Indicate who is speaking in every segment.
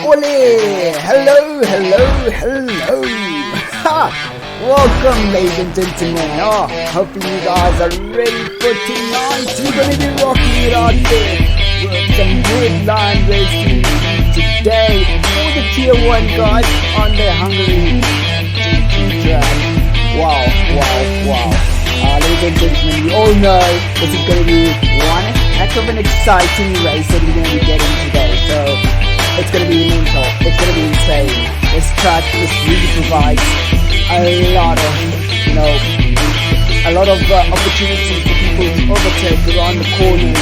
Speaker 1: Ole! Hello, hello, hello! Ha! Welcome, ladies and gentlemen. Hoping you guys are ready for tonight. We're gonna be rocking it out there with some Redline racing today for the Tier 1 guys on the Hungarian GP track. Wow. Ladies and gentlemen, we all know this is going to be one heck of an exciting race that we're going to be getting today. So it's going to be mental, it's going to be insane. This track really provides a lot of opportunities for people to overtake around the corners.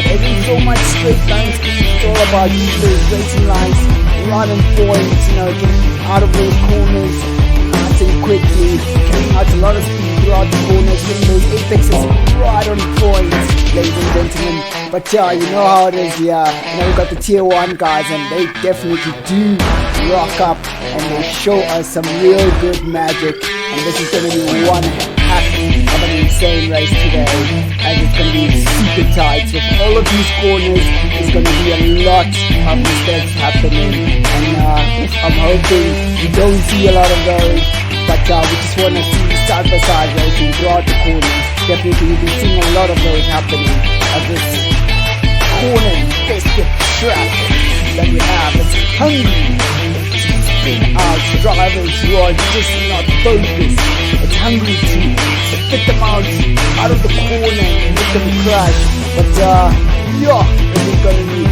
Speaker 1: There's been so much straight line speed. It's all about those racing lines right on point, getting out of those corners quickly, carrying out a lot of speed throughout the corners, hitting those apexes right on point, ladies and gentlemen. But yeah, you know how it is. We've got the Tier 1 guys, and they definitely do rock up and they show us some real good magic. And this is going to be one heck of an insane race today, and it's going to be super tight. So for all of these corners, there's going to be a lot of mistakes happening, and I'm hoping you don't see a lot of those. But we just want to see side-by-side racing throughout the corners. Definitely we've been seeing a lot of those happening at this corner-infested track that we have. It's hungry to spin out drivers who are just not focused. It's hungry to spit them out of the corner and make them crash. But this is going to be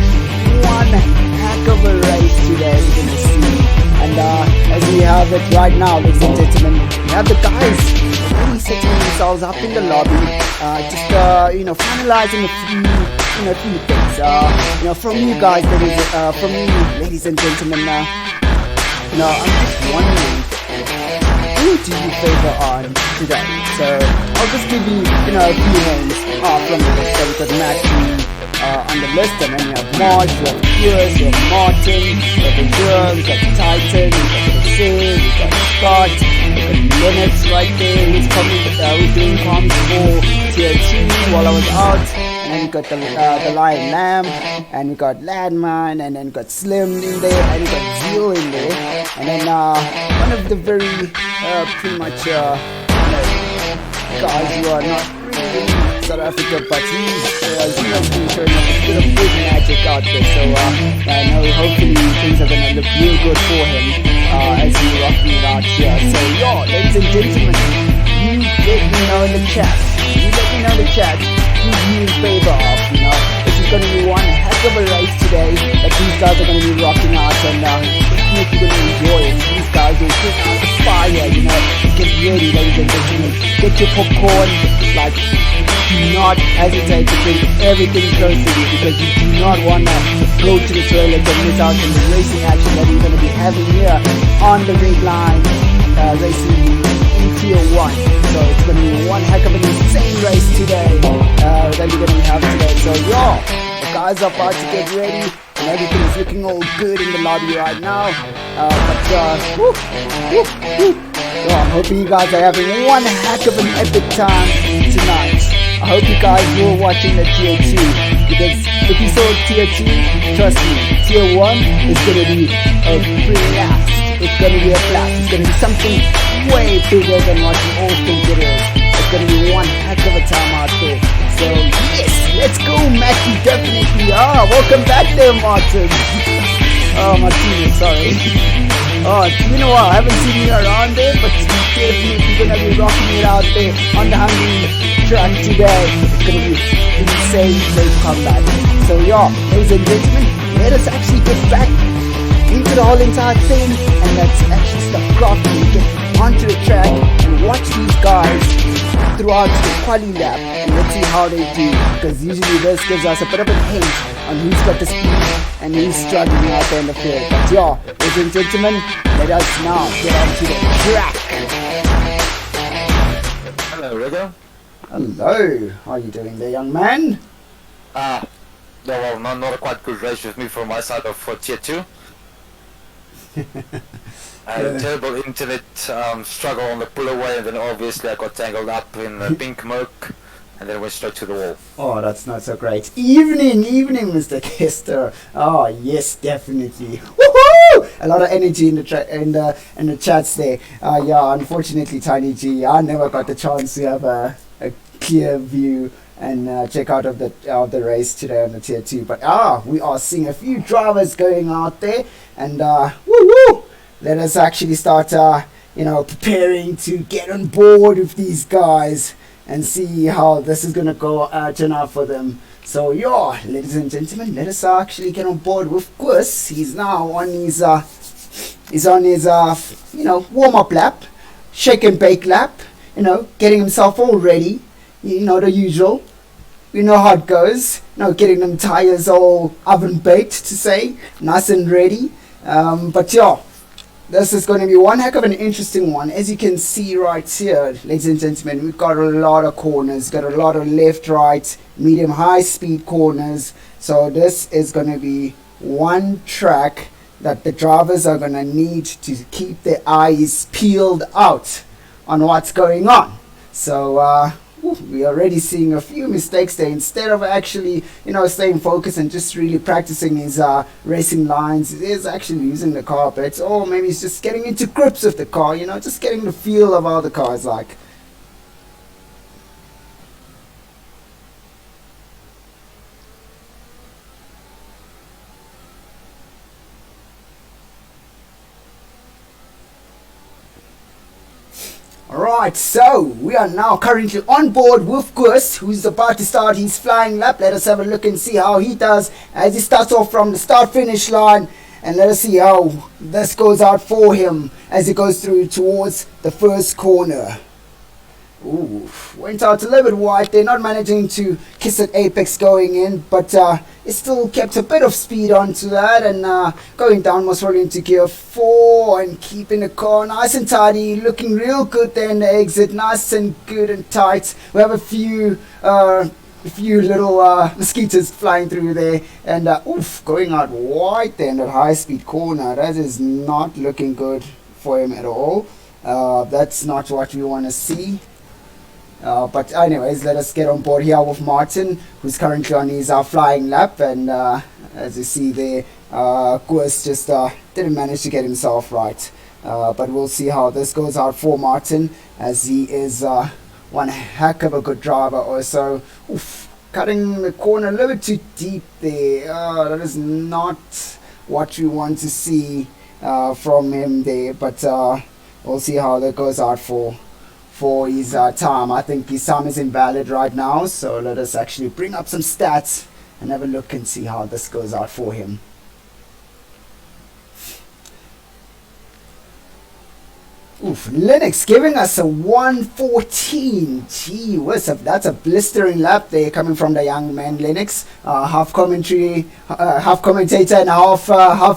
Speaker 1: one heck of a race today. We're going to see. And as we have it right now, ladies and gentlemen, we have the guys really setting themselves up in the lobby, finalizing a few things. From you guys, from me, ladies and gentlemen, I'm just wondering, who do you favor on today? So I'll just give you, a few names from the list. So we've got Matthew on the list, and then you have Marsh, you have Pierce, you have Martin, you have Azure, we've got Titan, we've got Sid, we've got Scott, we've got Linux right there, who's coming, we're doing comms for Tier 2 while I was out. And then we got the Lion Lamb, and we got Landman, and then we got Slim in there, and we got Zeal in there, and then one of the very pretty much guys who are not really South Africa, but he's been showing up a bit of good magic out there. So I know hopefully things are gonna look real good for him as he's rocking it out here. So ladies and gentlemen, you let me know in the chat. Who you in favor of. This is gonna be one heck of a race today that these guys are gonna be rocking out, and definitely gonna enjoy it. These guys will put out the fire. Get ready, ladies and gentlemen. Get your popcorn. Do not hesitate to bring everything close to you, because you do not want to go to the toilet and miss out on the racing action that we're going to be having here on the Redline racing in Tier 1. So it's going to be one heck of an insane race today that we're going to have today. So the guys are about to get ready, and everything is looking all good in the lobby right now. I'm hoping you guys are having one heck of an epic time tonight. I hope you guys were watching the Tier 2, because if you saw Tier 2, trust me, Tier 1 is going to be a blast. It's going to be a blast. It's going to be something way bigger than what you all think it is. It's going to be one heck of a time out there. So yes, let's go, Matthew, definitely. Welcome back there, Martin. Martin, sorry. It's been a while. I haven't seen you around there, but definitely gonna be rocking it out there on the Hungary track today. It's gonna be insane great comeback. So ladies and gentlemen, let us actually get back into the whole entire thing, and let's actually start crafting and get onto the track and watch these guys throughout the quali lap, and let's see how they do, because usually this gives us a bit of a hint on who's got the speed and who's struggling out there in the field. But ladies and gentlemen, let us now get onto the track.
Speaker 2: Hello, Rigo.
Speaker 1: Hello, how are you doing there, young man?
Speaker 2: Not a quite good race with me from my side for Tier 2. I had a terrible internet struggle on the pull away, and then obviously I got tangled up in the pink smoke, and then went straight to the wall.
Speaker 1: Oh, that's not so great. Evening, Mr. Kester. Oh, yes, definitely. Woohoo! a lot of energy in the chats there. Yeah, unfortunately, Tiny G, I never got the chance to have a clear view and check out of the race today on the tier 2. But we are seeing a few drivers going out there, and woo! Let us actually start preparing to get on board with these guys and see how this is gonna go turn out for them. So yeah, ladies and gentlemen, let us actually get on board with Gus. He's now on his warm-up lap, shake and bake lap, getting himself all ready, the usual. We know how it goes, getting them tires all oven baked, to say, nice and ready. But yeah, this is going to be one heck of an interesting one. As you can see right here, ladies and gentlemen, we've got a lot of corners, got a lot of left, right, medium, high speed corners. So this is going to be one track that the drivers are going to need to keep their eyes peeled out on what's going on. So we're already seeing a few mistakes there. Instead of actually staying focused and just really practicing his racing lines, he is actually using the car a bit, or maybe he's just getting into grips with the car, just getting the feel of how the car is like. Alright, so we are now currently on board with Gus, who's about to start his flying lap. Let us have a look and see how he does as he starts off from the start-finish line. And let us see how this goes out for him as he goes through towards the first corner. Ooh, went out a little bit wide. They're not managing to kiss at apex going in, but it still kept a bit of speed onto that, and going down most probably into gear 4 and keeping the car nice and tidy, looking real good there in the exit, nice and good and tight. We have a few little mosquitoes flying through there, and going out wide there in that high speed corner. That is not looking good for him at all. That's not what we want to see. But anyways, let us get on board here with Martin, who's currently on his flying lap, and as you see there, Gus just didn't manage to get himself right. But we'll see how this goes out for Martin, as he is one heck of a good driver also. Cutting the corner a little bit too deep there. That is not what we want to see from him there, but we'll see how that goes out for his time. I think his time is invalid right now, so let us actually bring up some stats and have a look and see how this goes out for him. Linux giving us a 1:14. Gee whiz, that's a blistering lap there coming from the young man Linux. Half commentary, half commentator, and half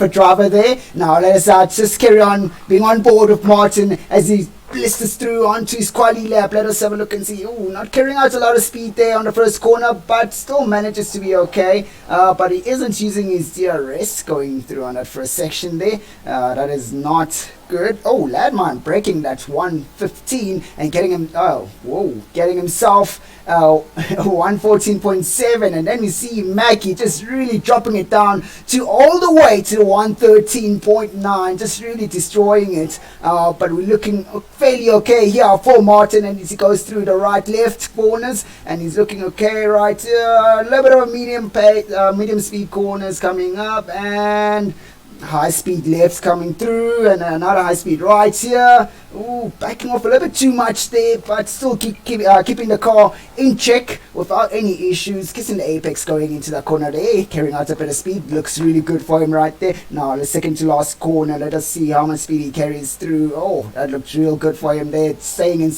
Speaker 1: a driver there. Now let us just carry on being on board with Martin as he blisters through onto his quali lap. Let us have a look and see. Not carrying out a lot of speed there on the first corner, but still manages to be okay. But he isn't using his DRS going through on that first section there. That is not good. Ladman breaking that 1:15 and getting him getting himself 1:14.7, and then you see Mackie just really dropping it down to all the way to the 1:13.9, just really destroying it. But we're looking fairly okay here for Martin, and as he goes through the right left corners, and he's looking okay right a little bit of a medium speed corners coming up, and high speed lefts coming through, and another high speed right here. Backing off a little bit too much there, but still keeping the car in check without any issues. Kissing the apex going into that corner there, carrying out a bit of speed. Looks really good for him right there. Now the second to last corner, let us see how much speed he carries through. That looks real good for him there, staying in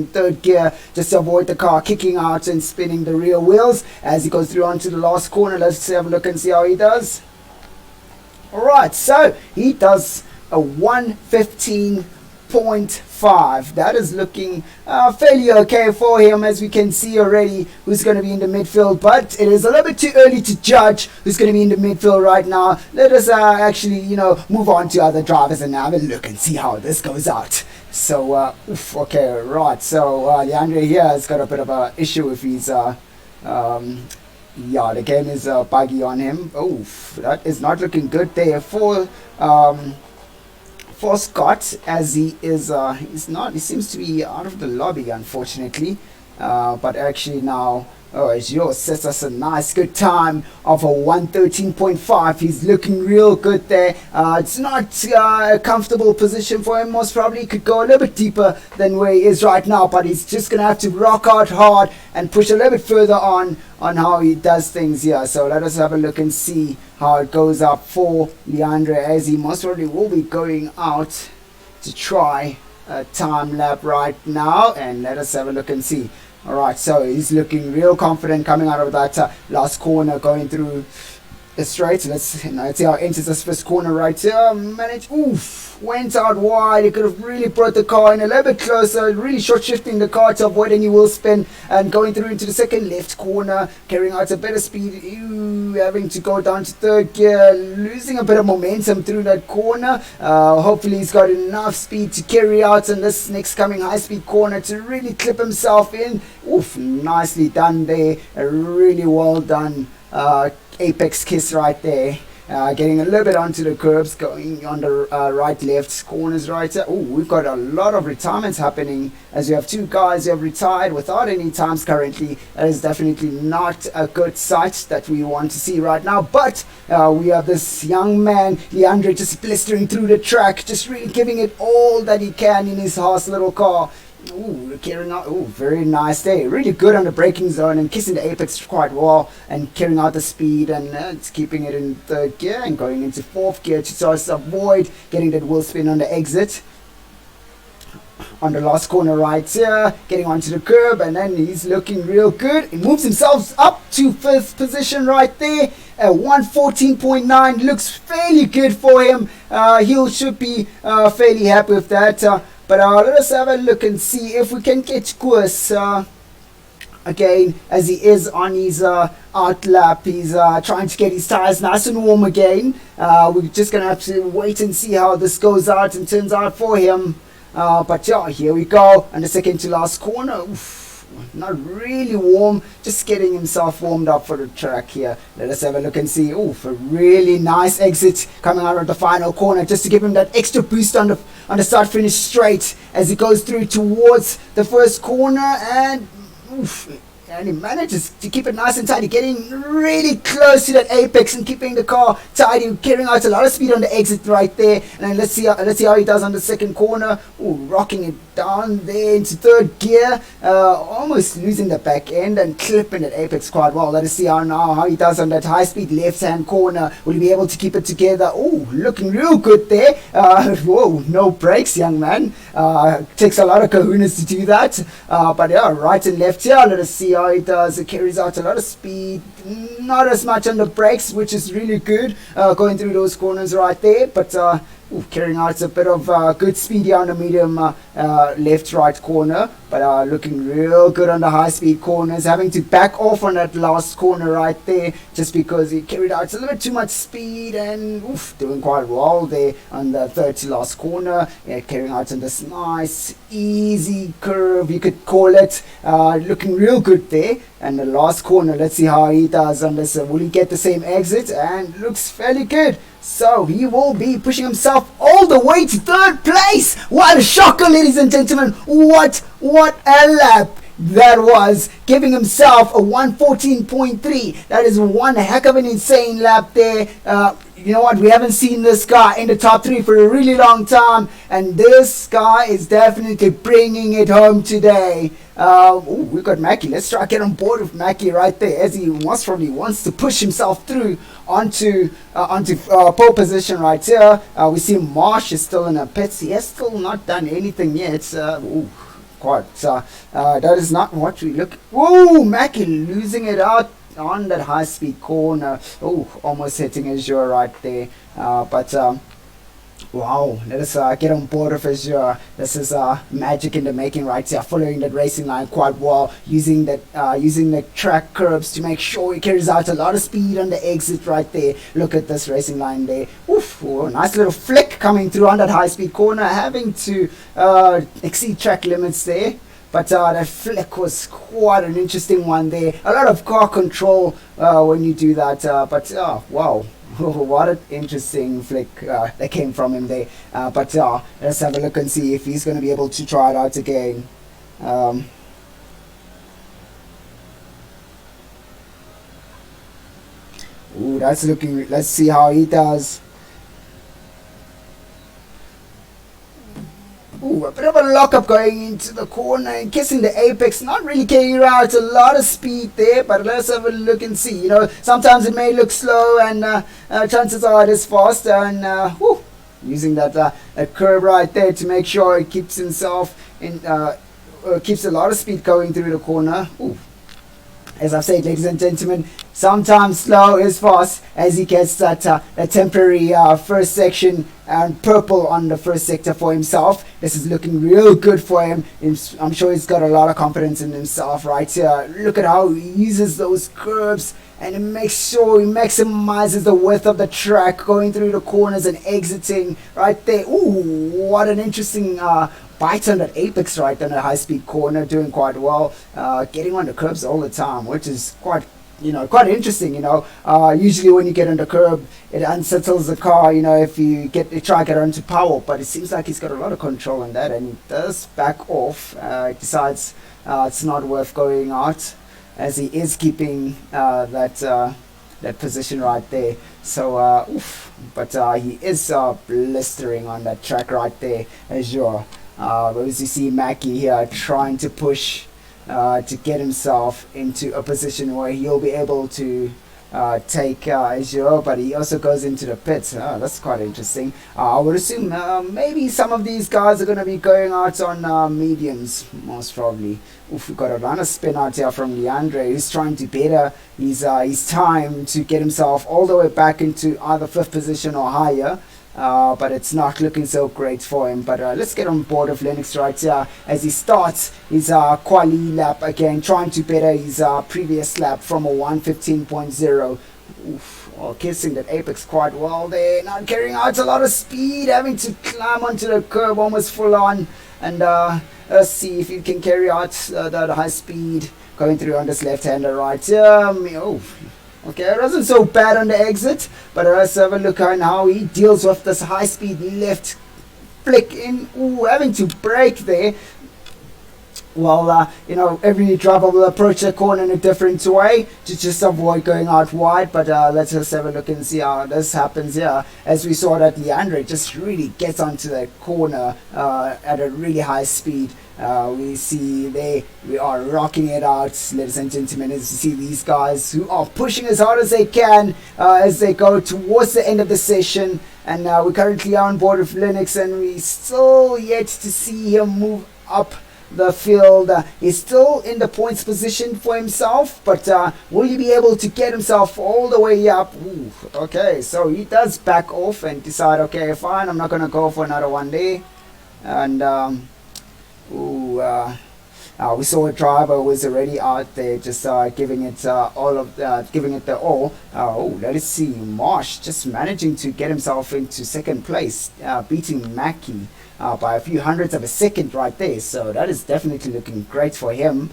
Speaker 1: third gear just to avoid the car kicking out and spinning the rear wheels as he goes through onto the last corner. Let's have a look and see how he does. Alright, so he does a 1:15.5. That is looking fairly okay for him, as we can see already who's going to be in the midfield. But it is a little bit too early to judge who's going to be in the midfield right now. Let us actually, move on to other drivers and have a look and see how this goes out. So, okay, right. So, Leandre here has got a bit of an issue with his the game is buggy on him. That is not looking good there for for Scott, as he is he's not, he seems to be out of the lobby, unfortunately. But actually now, Joe sets us a nice good time of a 113.5. He's looking real good there. It's not a comfortable position for him. Most probably he could go a little bit deeper than where he is right now, but he's just gonna have to rock out hard and push a little bit further on how he does things here. So let us have a look and see how it goes up for Leandre, as he most probably will be going out to try a time lap right now. And let us have a look and see. Alright, so he's looking real confident coming out of that last corner, going through the straight. Let's see how he enters this first corner right here. Went out wide. He could have really brought the car in a little bit closer, really short shifting the car to avoid any wheel spin, and going through into the second left corner, carrying out a better speed. Having to go down to third gear, losing a bit of momentum through that corner. Hopefully he's got enough speed to carry out in this next coming high speed corner to really clip himself in. Nicely done there. A really well done apex kiss right there. Getting a little bit onto the curbs, going on the right left corners right there. We've got a lot of retirements happening, as we have two guys who have retired without any times currently. That is definitely not a good sight that we want to see right now. But we have this young man, Leandre, just blistering through the track, just really giving it all that he can in his horse little car. Carrying out, very nice day. Really good on the braking zone and kissing the apex quite well, and carrying out the speed, and it's keeping it in third gear and going into fourth gear to just avoid getting that wheel spin on the exit. On the last corner right here, getting onto the curb, and then he's looking real good. He moves himself up to fifth position right there. 114.9 looks fairly good for him. He should be fairly happy with that. But let us have a look and see if we can get Koos again, as he is on his out lap. He's trying to get his tires nice and warm again. We're just going to have to wait and see how this goes out and turns out for him. But yeah, here we go. And the second to last corner. Not really warm, just getting himself warmed up for the track here. Let us have a look and see. A really nice exit coming out of the final corner, just to give him that extra boost on the start finish straight as he goes through towards the first corner, and he manages to keep it nice and tidy, getting really close to that apex and keeping the car tidy, carrying out a lot of speed on the exit right there. And then let's see how he does on the second corner. Rocking it down there into third gear, almost losing the back end and clipping that apex quite well. Let us see how he does on that high speed left hand corner. Will he be able to keep it together? Looking real good there. No brakes, young man. Takes a lot of kahunas to do that. But yeah, right and left here. Let us see how he does. It carries out a lot of speed, not as much on the brakes, which is really good, going through those corners right there. But carrying out a bit of good speed on the medium left right corner, but looking real good on the high speed corners, having to back off on that last corner right there just because he carried out a little bit too much speed, and doing quite well there on the third to last corner. Carrying out on this nice easy curve, you could call it, looking real good there. And the last corner, let's see how he does on this. Will he get the same exit? And looks fairly good. So he will be pushing himself all the way to third place. What a shocker, ladies and gentlemen. What a lap that was, giving himself a 114.3. That is one heck of an insane lap there. You know what, we haven't seen this guy in the top 3 for a really long time, and this guy is definitely bringing it home today. We got Mackie. Let's try to get on board with Mackie right there, as he most probably wants to push himself through onto pole position right here. We see Marsh is still in a pits. He has still not done anything yet. That is not what we look. Mackie losing it out on that high speed corner. Almost hitting Azure right there. Wow, let us get on board with Azure. This is magic in the making right here, following that racing line quite well, using the track curbs to make sure he carries out a lot of speed on the exit right there. Look at this racing line there. Nice little flick coming through on that high speed corner, having to exceed track limits there. But that flick was quite an interesting one there. A lot of car control when you do that. Wow, What an interesting flick that came from him there. But let's have a look and see if he's going to be able to try it out again. Um, ooh, that's looking. Let's see how he does. Ooh, a bit of a lockup going into the corner and kissing the apex, not really getting out a lot of speed there, but let's have a look and see. You know, sometimes it may look slow and chances are it is faster, and using that curve right there to make sure it keeps himself in, keeps a lot of speed going through the corner. Ooh. As I've said, ladies and gentlemen, sometimes slow is fast as he gets that temporary first section and purple on the first sector for himself. This is looking real good for him. I'm sure he's got a lot of confidence in himself right here. Look at how he uses those curves and he makes sure he maximizes the width of the track going through the corners and exiting right there. Ooh, what an interesting bite on that apex right on a high-speed corner, doing quite well, getting on the curbs all the time, which is quite interesting. Usually when you get on the curb, it unsettles the car, if you try to get onto power, but it seems like he's got a lot of control on that, and he does back off. Decides it's not worth going out, as he is keeping that position right there. So but he is blistering on that track right there, as you're as you see Mackie here trying to push to get himself into a position where he'll be able to take Azure, but he also goes into the pits. That's quite interesting. I would assume maybe some of these guys are going to be going out on mediums, most probably. Oof, we've got a runner spin out here from Leandre, who's trying to better his time to get himself all the way back into either 5th position or higher. But it's not looking so great for him. But let's get on board with Linux right here as he starts his quali lap again, trying to better his previous lap from a 1:15.0. Kissing that apex quite well there, not carrying out a lot of speed, having to climb onto the curb almost full on, and let's see if you can carry out that high speed going through on this left-hander right here. Okay, it wasn't so bad on the exit, but let's have a look on how he deals with this high-speed left flick in. Ooh, having to brake there. Well, every driver will approach the corner in a different way to just avoid going out wide, but let's just have a look and see how this happens here. As we saw that Leandre just really gets onto the corner at a really high speed. We see we are rocking it out, ladies and gentlemen, as you see these guys who are pushing as hard as they can as they go towards the end of the session. And we're currently on board with Linux, and we still yet to see him move up the field. He's still in the points position for himself, but will he be able to get himself all the way up? Ooh, okay, so he does back off and decide, okay, fine, I'm not going to go for another one day. And we saw a driver was already out there just giving it the all. Let us see, Marsh just managing to get himself into 2nd place, beating Mackie by a few hundredths of a second right there. So that is definitely looking great for him.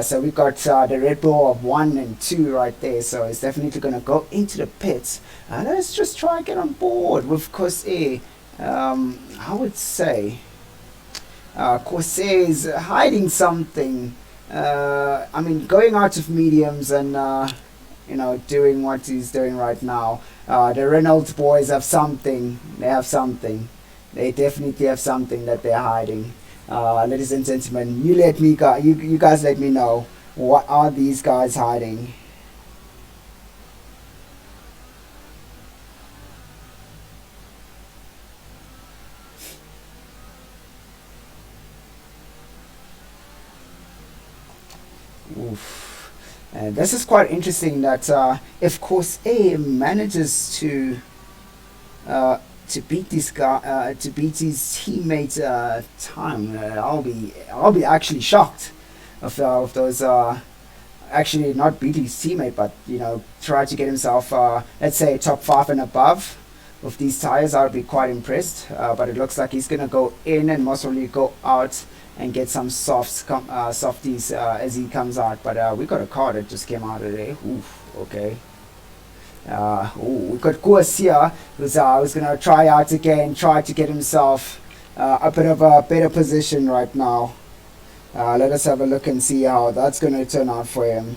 Speaker 1: So we've got the Red Bull of 1 and 2 right there. So it's definitely going to go into the pits. Let's just try and get on board with Corsair. I would say Corsair is hiding something. Going out of mediums and doing what he's doing right now. The Reynolds boys have something. They have something. They definitely have something that they're hiding. Ladies and gentlemen, you guys let me know, what are these guys hiding? Oof. And this is quite interesting that if Corsair manages to beat this guy, to beat his teammate time, I'll be actually shocked if those actually not beat his teammate, but try to get himself let's say top 5 and above with these tires. I would be quite impressed. But it looks like he's gonna go in and most probably go out and get some softies as he comes out. But we got a car that just came out of there. Oof, okay. We've got Koos here, who's going to try out again, try to get himself a bit of a better position right now. Let us have a look and see how that's going to turn out for him.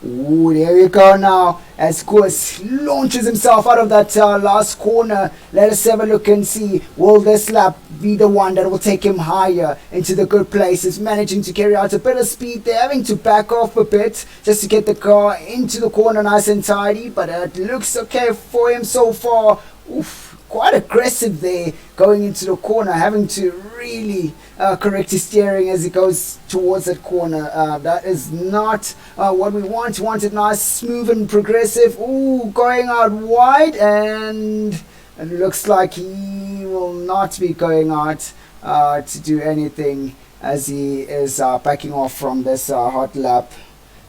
Speaker 1: Ooh, there we go now, as Koos launches himself out of that last corner. Let us have a look and see, will this lap be the one that will take him higher into the good places, managing to carry out a bit of speed. They're having to back off a bit just to get the car into the corner nice and tidy, but it looks okay for him so far. Oof, quite aggressive there going into the corner, having to really correct his steering as he goes towards that corner. That is not what we want. We want it nice, smooth and progressive. Ooh, going out wide, and it looks like he will not be going out to do anything, as he is backing off from this hot lap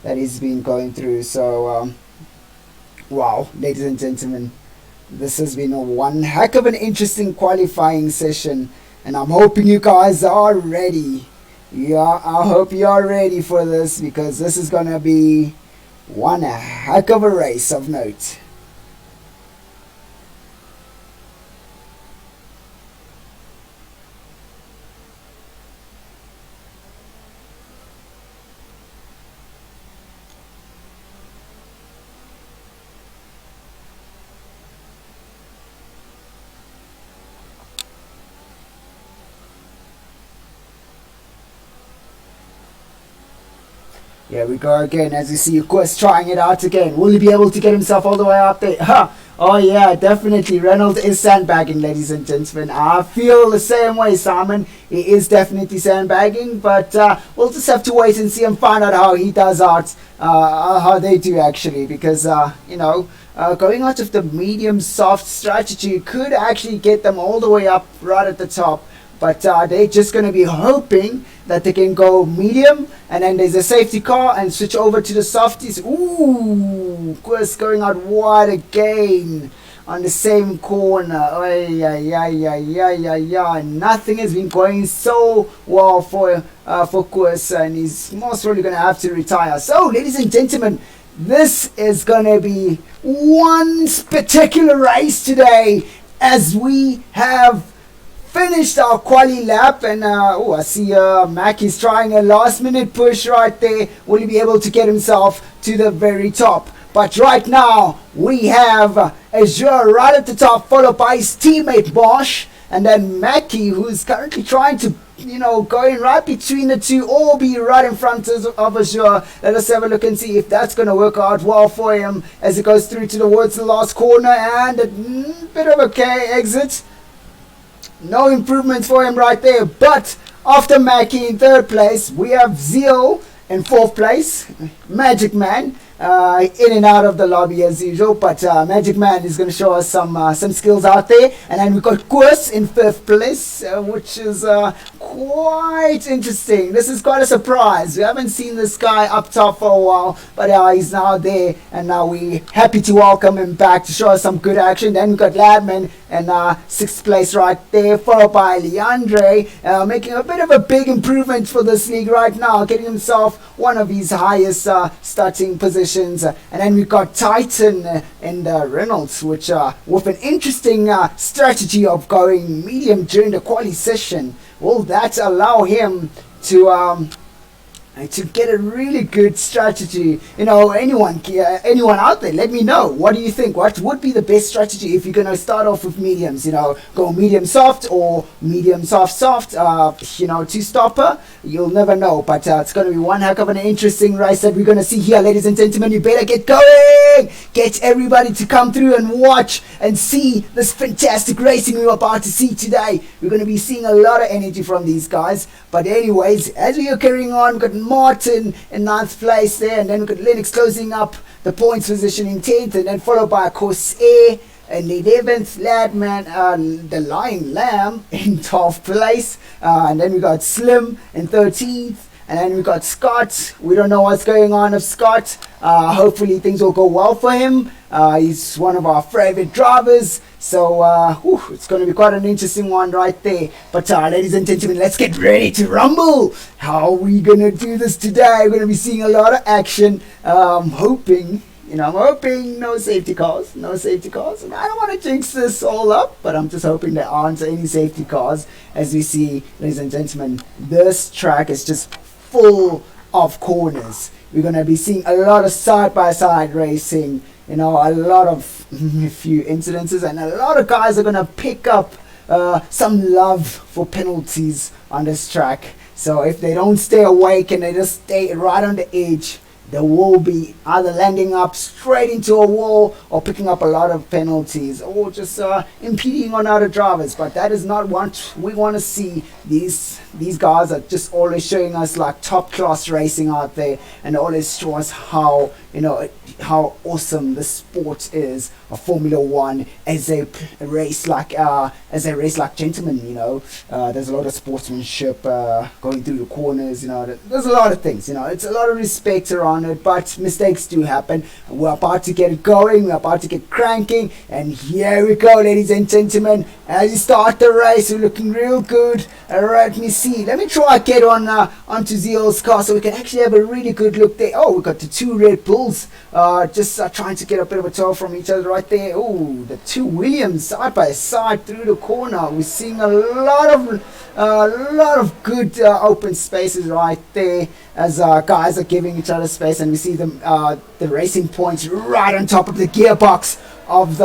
Speaker 1: that he's been going through. So wow, ladies and gentlemen, this has been one heck of an interesting qualifying session, and I'm hoping you guys are ready. Yeah, I hope you are ready for this, because this is gonna be one heck of a race of note. Here we go again, as you see, of course, trying it out again. Will he be able to get himself all the way up there? Oh yeah, definitely. Reynolds is sandbagging, ladies and gentlemen. I feel the same way, Simon. He is definitely sandbagging, but we'll just have to wait and see and find out how he does out, how they do actually, because, going out of the medium soft strategy could actually get them all the way up right at the top. But they're just going to be hoping that they can go medium, and then there's a safety car and switch over to the softies. Ooh, of course, going out wide again on the same corner. Nothing has been going so well for Koos, and he's most probably going to have to retire. So, ladies and gentlemen, this is going to be one spectacular race today, as we have finished our quali lap, and I see Mac is trying a last minute push right there. Will he be able to get himself to the very top? But right now we have Azure right at the top, followed by his teammate Bosch, and then Mackie, who's currently trying to going right between the two, or be right in front of Azure. Let us have a look and see if that's going to work out well for him as he goes through towards the last corner, and a bit of a exit. No improvements for him right there. But after Mackie in third place, we have Zeal in fourth place. Magic Man in and out of the lobby as usual, but Magic Man is going to show us some skills out there. And then we've got Koos in fifth place, which is quite interesting. This is quite a surprise. We haven't seen this guy up top for a while, but he's now there, and now we're happy to welcome him back to show us some good action. Then we've got Ladman in sixth place right there, followed by Leandre, making a bit of a big improvement for this league right now, getting himself one of his highest starting positions. And then we've got Titan and Reynolds, which with an interesting strategy of going medium during the quali session. Will that allow him to get a really good strategy? Anyone out there, let me know. What do you think? What would be the best strategy if you're going to start off with mediums? Go medium soft or medium soft, two-stopper. You'll never know, but it's going to be one heck of an interesting race that we're going to see here, ladies and gentlemen. You better get going. Get everybody to come through and watch and see this fantastic racing we're about to see today. We're going to be seeing a lot of energy from these guys. But anyways, as we are carrying on, we've got Martin in 9th place there, and then we've got Lennox closing up the points position in 10th, and then followed by Corsair in 11th, Ladman, the Lion Lamb in 12th place, and then we got Slim in 13th, And then we got Scott. We don't know what's going on with Scott. Hopefully things will go well for him. He's one of our favorite drivers. So it's going to be quite an interesting one right there. But ladies and gentlemen, let's get ready to rumble. How are we going to do this today? We're going to be seeing a lot of action. I'm hoping no safety cars. And I don't want to jinx this all up, but I'm just hoping there aren't any safety cars. As we see, ladies and gentlemen, this track is just full of corners. We're going to be seeing a lot of side-by-side racing, a lot of few incidences, and a lot of guys are going to pick up some love for penalties on this track. So if they don't stay awake and they just stay right on the edge, they will be either landing up straight into a wall or picking up a lot of penalties or just impeding on other drivers. But that is not what we want to see. These guys are just always showing us like top class racing out there, and always show us how how awesome the sport is of Formula One as they race like gentlemen. There's a lot of sportsmanship going through the corners. There's a lot of things. It's a lot of respect around it, but mistakes do happen. We're about to get it going. We're about to get cranking, and here we go, ladies and gentlemen. As you start the race, we're looking real good. Alright, let me see. Let me try get onto Zeal's car so we can actually have a really good look there. Oh, we got the two Red Bulls just trying to get a bit of a tow from each other right there. Oh, the two Williams side by side through the corner. We're seeing a lot of good open spaces right there as guys are giving each other space, and we see them the racing points right on top of the gearbox of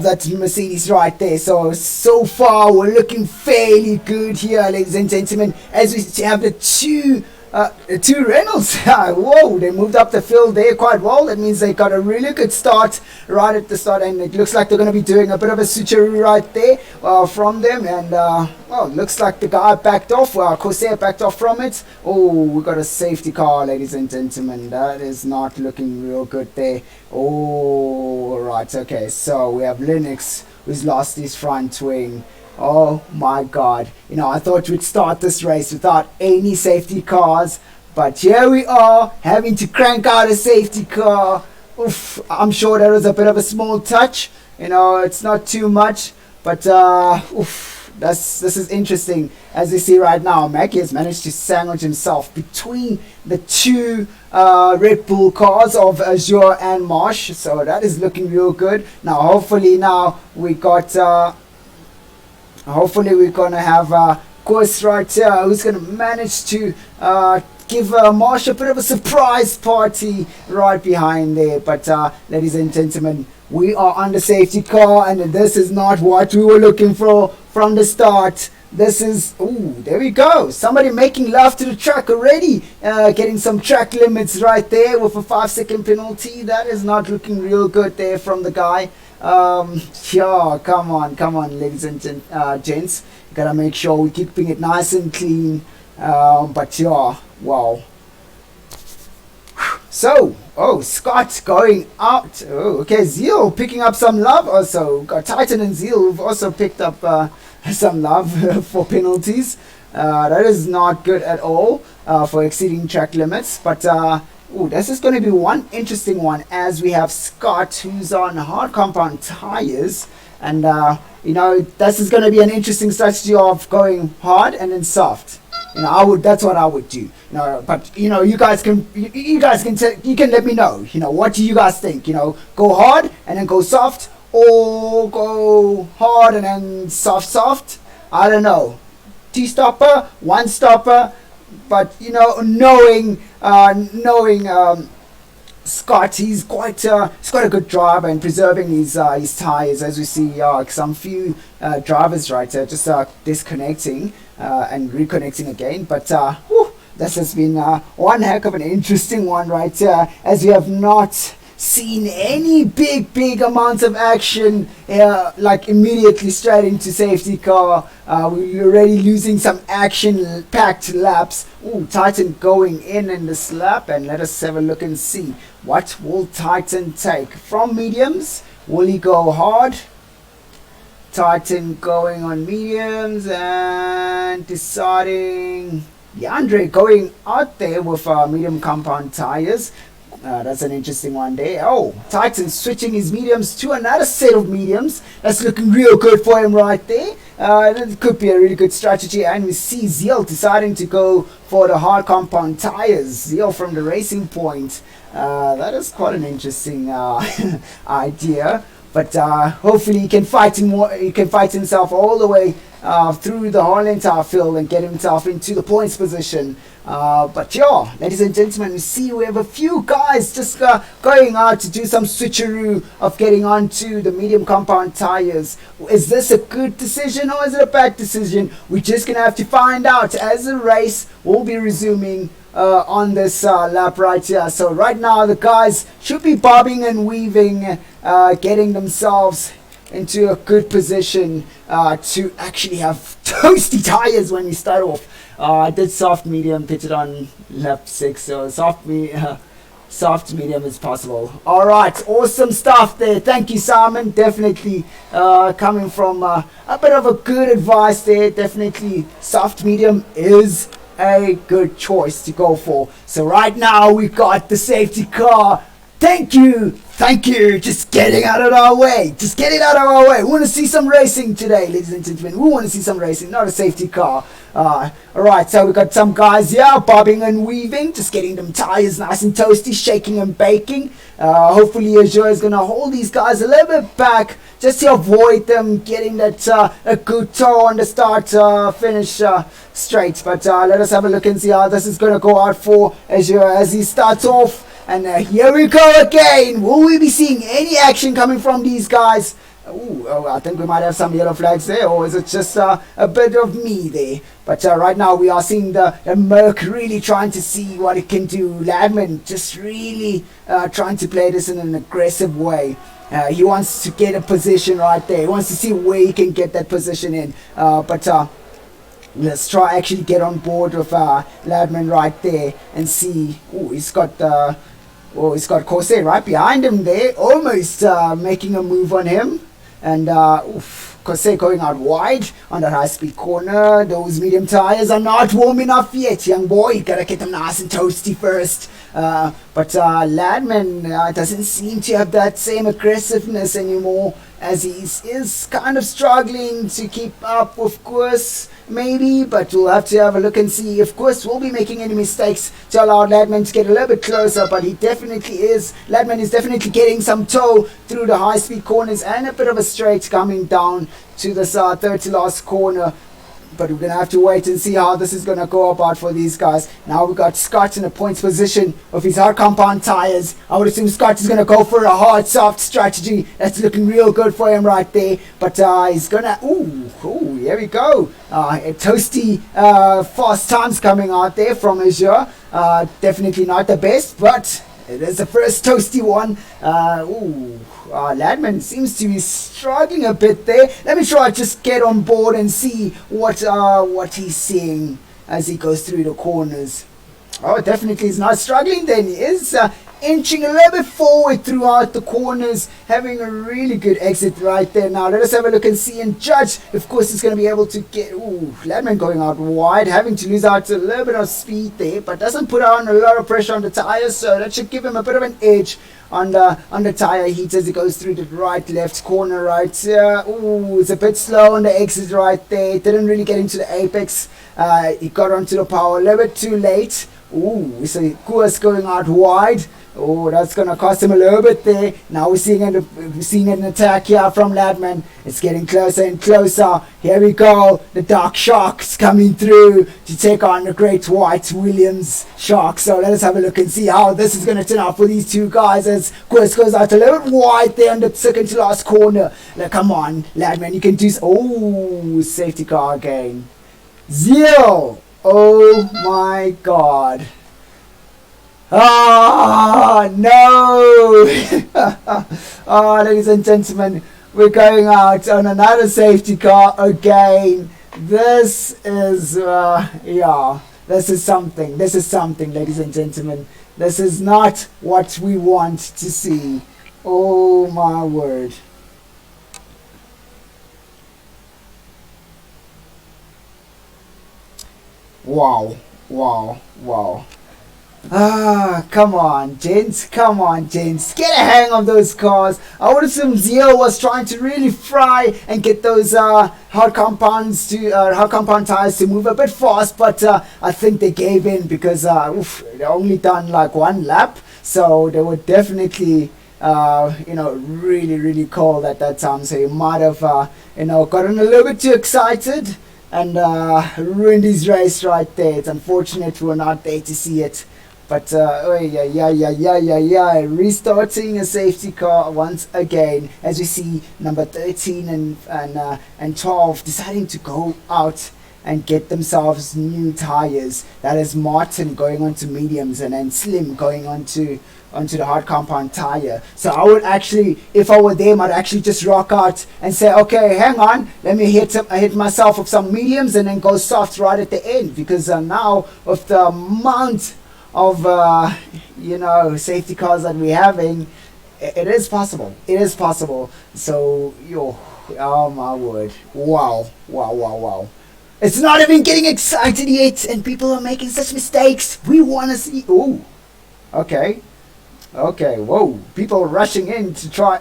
Speaker 1: that Mercedes right there. So far we're looking fairly good here, ladies and gentlemen, as we have the two Reynolds. Whoa, they moved up the field there quite well. That means they got a really good start right at the start, and it looks like they're going to be doing a bit of a switcheroo right there from them. And looks like the guy backed off. Corsair backed off from it. Oh, we got a safety car, ladies and gentlemen. That is not looking real good there. Oh, right, okay. So we have Linux, who's lost his front wing. Oh my god. I thought we'd start this race without any safety cars, but here we are having to crank out a safety car. Oof, I'm sure that was a bit of a small touch. It's not too much, but this is interesting. As you see right now, Mackie has managed to sandwich himself between the two Red Bull cars of Azure and Marsh, so that is looking real good. Now hopefully we're going to have Koos right here, who's going to manage to give Marsh a bit of a surprise party right behind there. But ladies and gentlemen, we are on the safety car, and this is not what we were looking for from the start. This is, there we go. Somebody making love to the track already. Getting some track limits right there with a 5-second penalty. That is not looking real good there from the guy. Yeah, come on, ladies and gents. Gotta make sure we're keeping it nice and clean. But yeah, wow. So, Scott going out. Oh, okay, Zeal picking up some love also. Got Titan and Zeal who've also picked up some love for penalties. That is not good at all for exceeding track limits. But this is going to be one interesting one, as we have Scott, who's on hard compound tires, and this is going to be an interesting strategy of going hard and then soft. That's what I would do. But you guys can let me know. What do you guys think? Go hard and then go soft, or go hard and then soft. I don't know. T-stopper, one stopper. But knowing Scott, he's got a good driver and preserving his tires, as we see some few drivers right here just disconnecting and reconnecting again. But this has been one heck of an interesting one right here, as we have not seen any big amounts of action like immediately straight into safety car. We're already losing some action packed laps. Titan going in this lap, and let us have a look and see what will Titan take from mediums. Will he go hard? Titan going on mediums and deciding Andre going out there with medium compound tires. That's an interesting one there. Oh, Titan switching his mediums to another set of mediums. That's looking real good for him right there. That could be a really good strategy. And we see Zeal deciding to go for the hard compound tires. Zeal from the Racing Point. That is quite an interesting idea. But hopefully he can fight himself all the way through the whole entire field and get himself into the points position. But yeah, ladies and gentlemen, we see we have a few guys just going out to do some switcheroo of getting onto the medium compound tires. Is this a good decision or is it a bad decision? We're just going to have to find out as the race will be resuming on this lap right here. So right now the guys should be bobbing and weaving, getting themselves into a good position to actually have toasty tires when we start off. I did soft medium, pitted on lap 6, so soft medium is possible. Alright, awesome stuff there. Thank you, Simon. Definitely coming from a bit of a good advice there. Definitely soft medium is a good choice to go for. So right now we've got the safety car. Thank you. Just getting out of our way. We want to see some racing today, ladies and gentlemen. We want to see some racing, not a safety car. Alright, so we got some guys here bobbing and weaving, just getting them tires nice and toasty, shaking and baking. Hopefully Azure is going to hold these guys a little bit back just to avoid them getting that a good toe on the start finish straight. But let us have a look and see how this is going to go out for Azure as he starts off. And here we go again. Will we be seeing any action coming from these guys? Ooh, I think we might have some yellow flags there, or is it just a bit of me there? But right now we are seeing the Merc really trying to see what it can do. Ladman just really trying to play this in an aggressive way. He wants to get a position right there. He wants to see where he can get that position in. But let's try actually get on board with Ladman right there and see. Oh, he's got Corsair right behind him there, almost making a move on him. And Corsair going out wide on that high-speed corner. Those medium tires are not warm enough yet, young boy. You gotta get them nice and toasty first. But Ladman doesn't seem to have that same aggressiveness anymore, as he is kind of struggling to keep up with Kurs, maybe. But we'll have to have a look and see if Kurs will be making any mistakes to allow Ladman to get a little bit closer. But he definitely is. Ladman is definitely getting some toe through the high-speed corners and a bit of a straight coming down to this third to last corner. But we're going to have to wait and see how this is going to go about for these guys. Now we've got Scott in a points position of his hard compound tires. I would assume Scott is going to go for a hard soft strategy. That's looking real good for him right there. But he's going to... Ooh, here we go. A toasty fast times coming out there from Azure. Definitely not the best, but it is the first toasty one. Ladman seems to be struggling a bit there. Let me try just get on board and see what he's seeing as he goes through the corners. Oh, definitely he's not struggling then. He is inching a little bit forward throughout the corners, having a really good exit right there. Now let us have a look and see and judge. Of course he's going to be able to get... Ooh, Ladman going out wide, having to lose out a little bit of speed there, but doesn't put on a lot of pressure on the tires, so that should give him a bit of an edge on the tire heat as he goes through the left corner right here. Ooh, it's a bit slow on the exit right there. Didn't really get into the apex. He got onto the power a little bit too late. Ooh, so Kurs going out wide. Oh, that's going to cost him a little bit there. Now we're seeing an attack here from Ladman. It's getting closer and closer. Here we go. The Dark Sharks coming through to take on the Great White Williams Shark. So let us have a look and see how this is going to turn out for these two guys as Kurs goes out a little bit wide there on the second to last corner. Now, come on, Ladman, you can do... Oh, safety car again. Zeal. Oh my God. Oh no. Oh, ladies and gentlemen, we're going out on another safety car again. This is this is something, ladies and gentlemen. This is not what we want to see. Oh my word. Wow, wow, wow. Ah, come on, gents. Come on, gents. Get a hang of those cars. I would assume Zio was trying to really fry and get those hard compound tires to move a bit fast, but I think they gave in because they only done like one lap, so they were definitely really cold at that time. So he might have gotten a little bit too excited and ruined his race right there. It's unfortunate we were not there to see it. But restarting a safety car once again, as we see number 13 and 12 deciding to go out and get themselves new tires. That is Martin going on to mediums, and then Slim going onto the hard compound tire. So I would actually, if I were them, I'd actually just rock out and say, okay, hang on, let me hit myself with some mediums and then go soft right at the end, because now with the amount of safety cars that we're having, it is possible. So oh my word, wow. It's not even getting excited yet and people are making such mistakes. We want to see. Okay, whoa, people rushing in to try.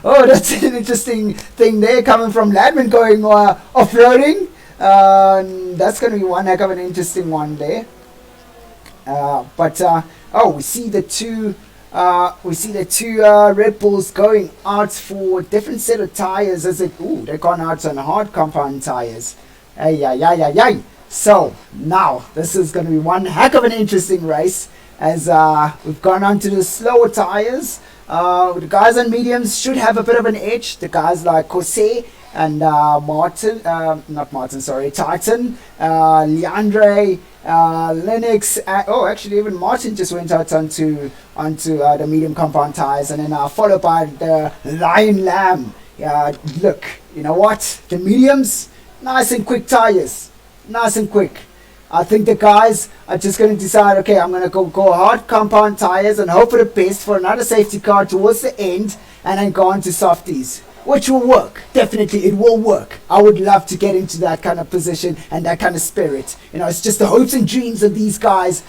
Speaker 1: Oh, that's an interesting thing there coming from Ladman going off-roading. That's going to be one heck of an interesting one there. We see the two Red Bulls going out for different set of tires. They've gone out on hard compound tires. So now this is going to be one heck of an interesting race, as we've gone on to the slower tires. The guys on mediums should have a bit of an edge. The guys like Jose and Titan, Leandre, Linux, actually even Martin just went out onto the medium compound tires, and then followed by the Lion Lamb. Look, you know what? The mediums, nice and quick tires, nice and quick. I think the guys are just going to decide, okay, I'm going to go hard compound tires and hope for the best for another safety car towards the end, and then go on to softies, which will work. Definitely, it will work. I would love to get into that kind of position and that kind of spirit. It's just the hopes and dreams of these guys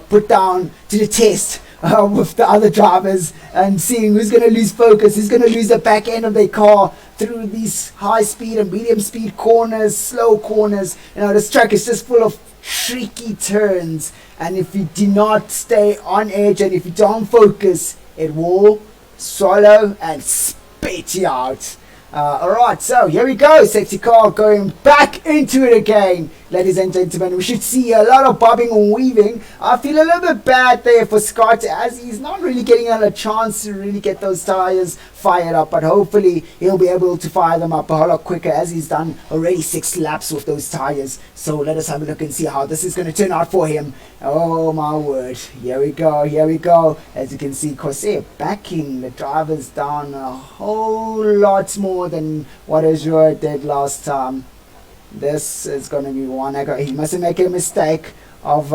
Speaker 1: put down to the test with the other drivers, and seeing who's going to lose focus, who's going to lose the back end of their car through these high speed and medium speed corners, slow corners. This track is just full of tricky turns, and if you do not stay on edge and if you don't focus, it will swallow and spit you out. Alright, so here we go. Safety car going back into it again. Ladies and gentlemen, we should see a lot of bobbing and weaving. I feel a little bit bad there for Scott, as he's not really getting a chance to really get those tires fired up, but hopefully he'll be able to fire them up a whole lot quicker, as he's done already 6 laps with those tires. So let us have a look and see how this is going to turn out for him. Oh my word, here we go. As you can see, Corsair backing the drivers down a whole lot more than what Azure did last time. This is going to be one. He mustn't make a mistake of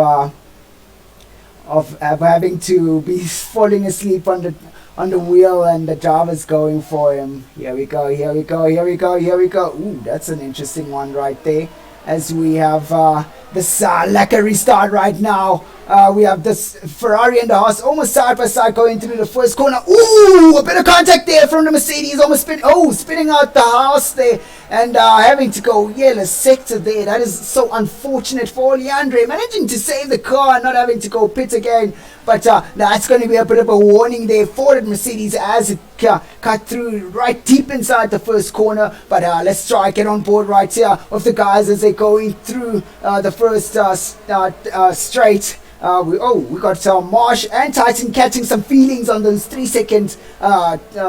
Speaker 1: having to be falling asleep on the wheel and the driver's going for him. Here we go. Ooh, that's an interesting one right there. As we have this lacquer restart right now. We have this Ferrari and the Haas almost side by side going through the first corner. Ooh, a bit of contact there from the Mercedes, almost spinning out the Haas there, and having to go yellow sector there. That is so unfortunate for Leandre, managing to save the car and not having to go pit again. But that's going to be a bit of a warning there for the Mercedes as it cut through right deep inside the first corner. But let's try get on board right here with the guys as they're going through the first straight. We got Marsh and Titan catching some feelings on those 3-second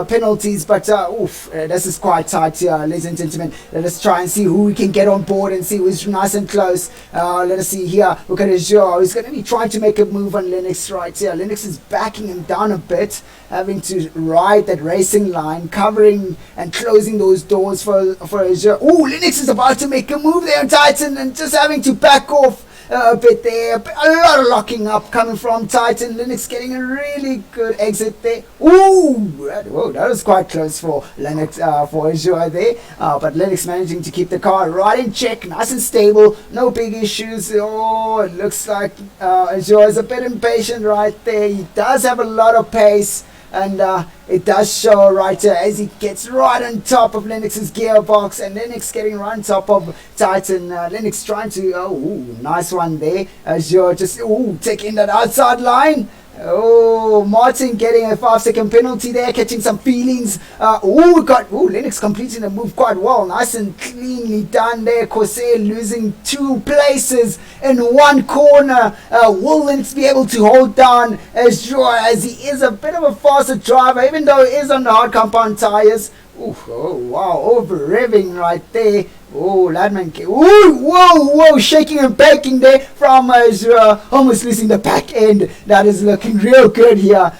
Speaker 1: penalties, but this is quite tight here, ladies and gentlemen. Let us try and see who we can get on board and see who's nice and close. Let us see here. Look at Azure. He's going to be trying to make a move on Linux right here. Linux is backing him down a bit, having to ride that racing line, covering and closing those doors for Azure. Linux is about to make a move there on Titan and just having to back off a bit there. A lot of locking up coming from Titan. Linux getting a really good exit there. Ooh, whoa, that was quite close for Linux, for Azure there. But Linux managing to keep the car right in check, nice and stable, no big issues. Oh, it looks like Azure is a bit impatient right there. He does have a lot of pace. And it does show right as he gets right on top of Linux's gearbox, and Linux getting right on top of Titan. Linux trying to, nice one there. As you're just, taking that outside line. Oh, Martin getting a 5-second penalty there, catching some feelings. Linux completing the move quite well. Nice and cleanly done there. Corsair losing 2 places in 1 corner. Will Linux be able to hold down Azure, as he is a bit of a faster driver, even though he is on the hard compound tires? Over revving right there. Ladman. Whoa, shaking and baking there from Azure, almost losing the back end. That is looking real good here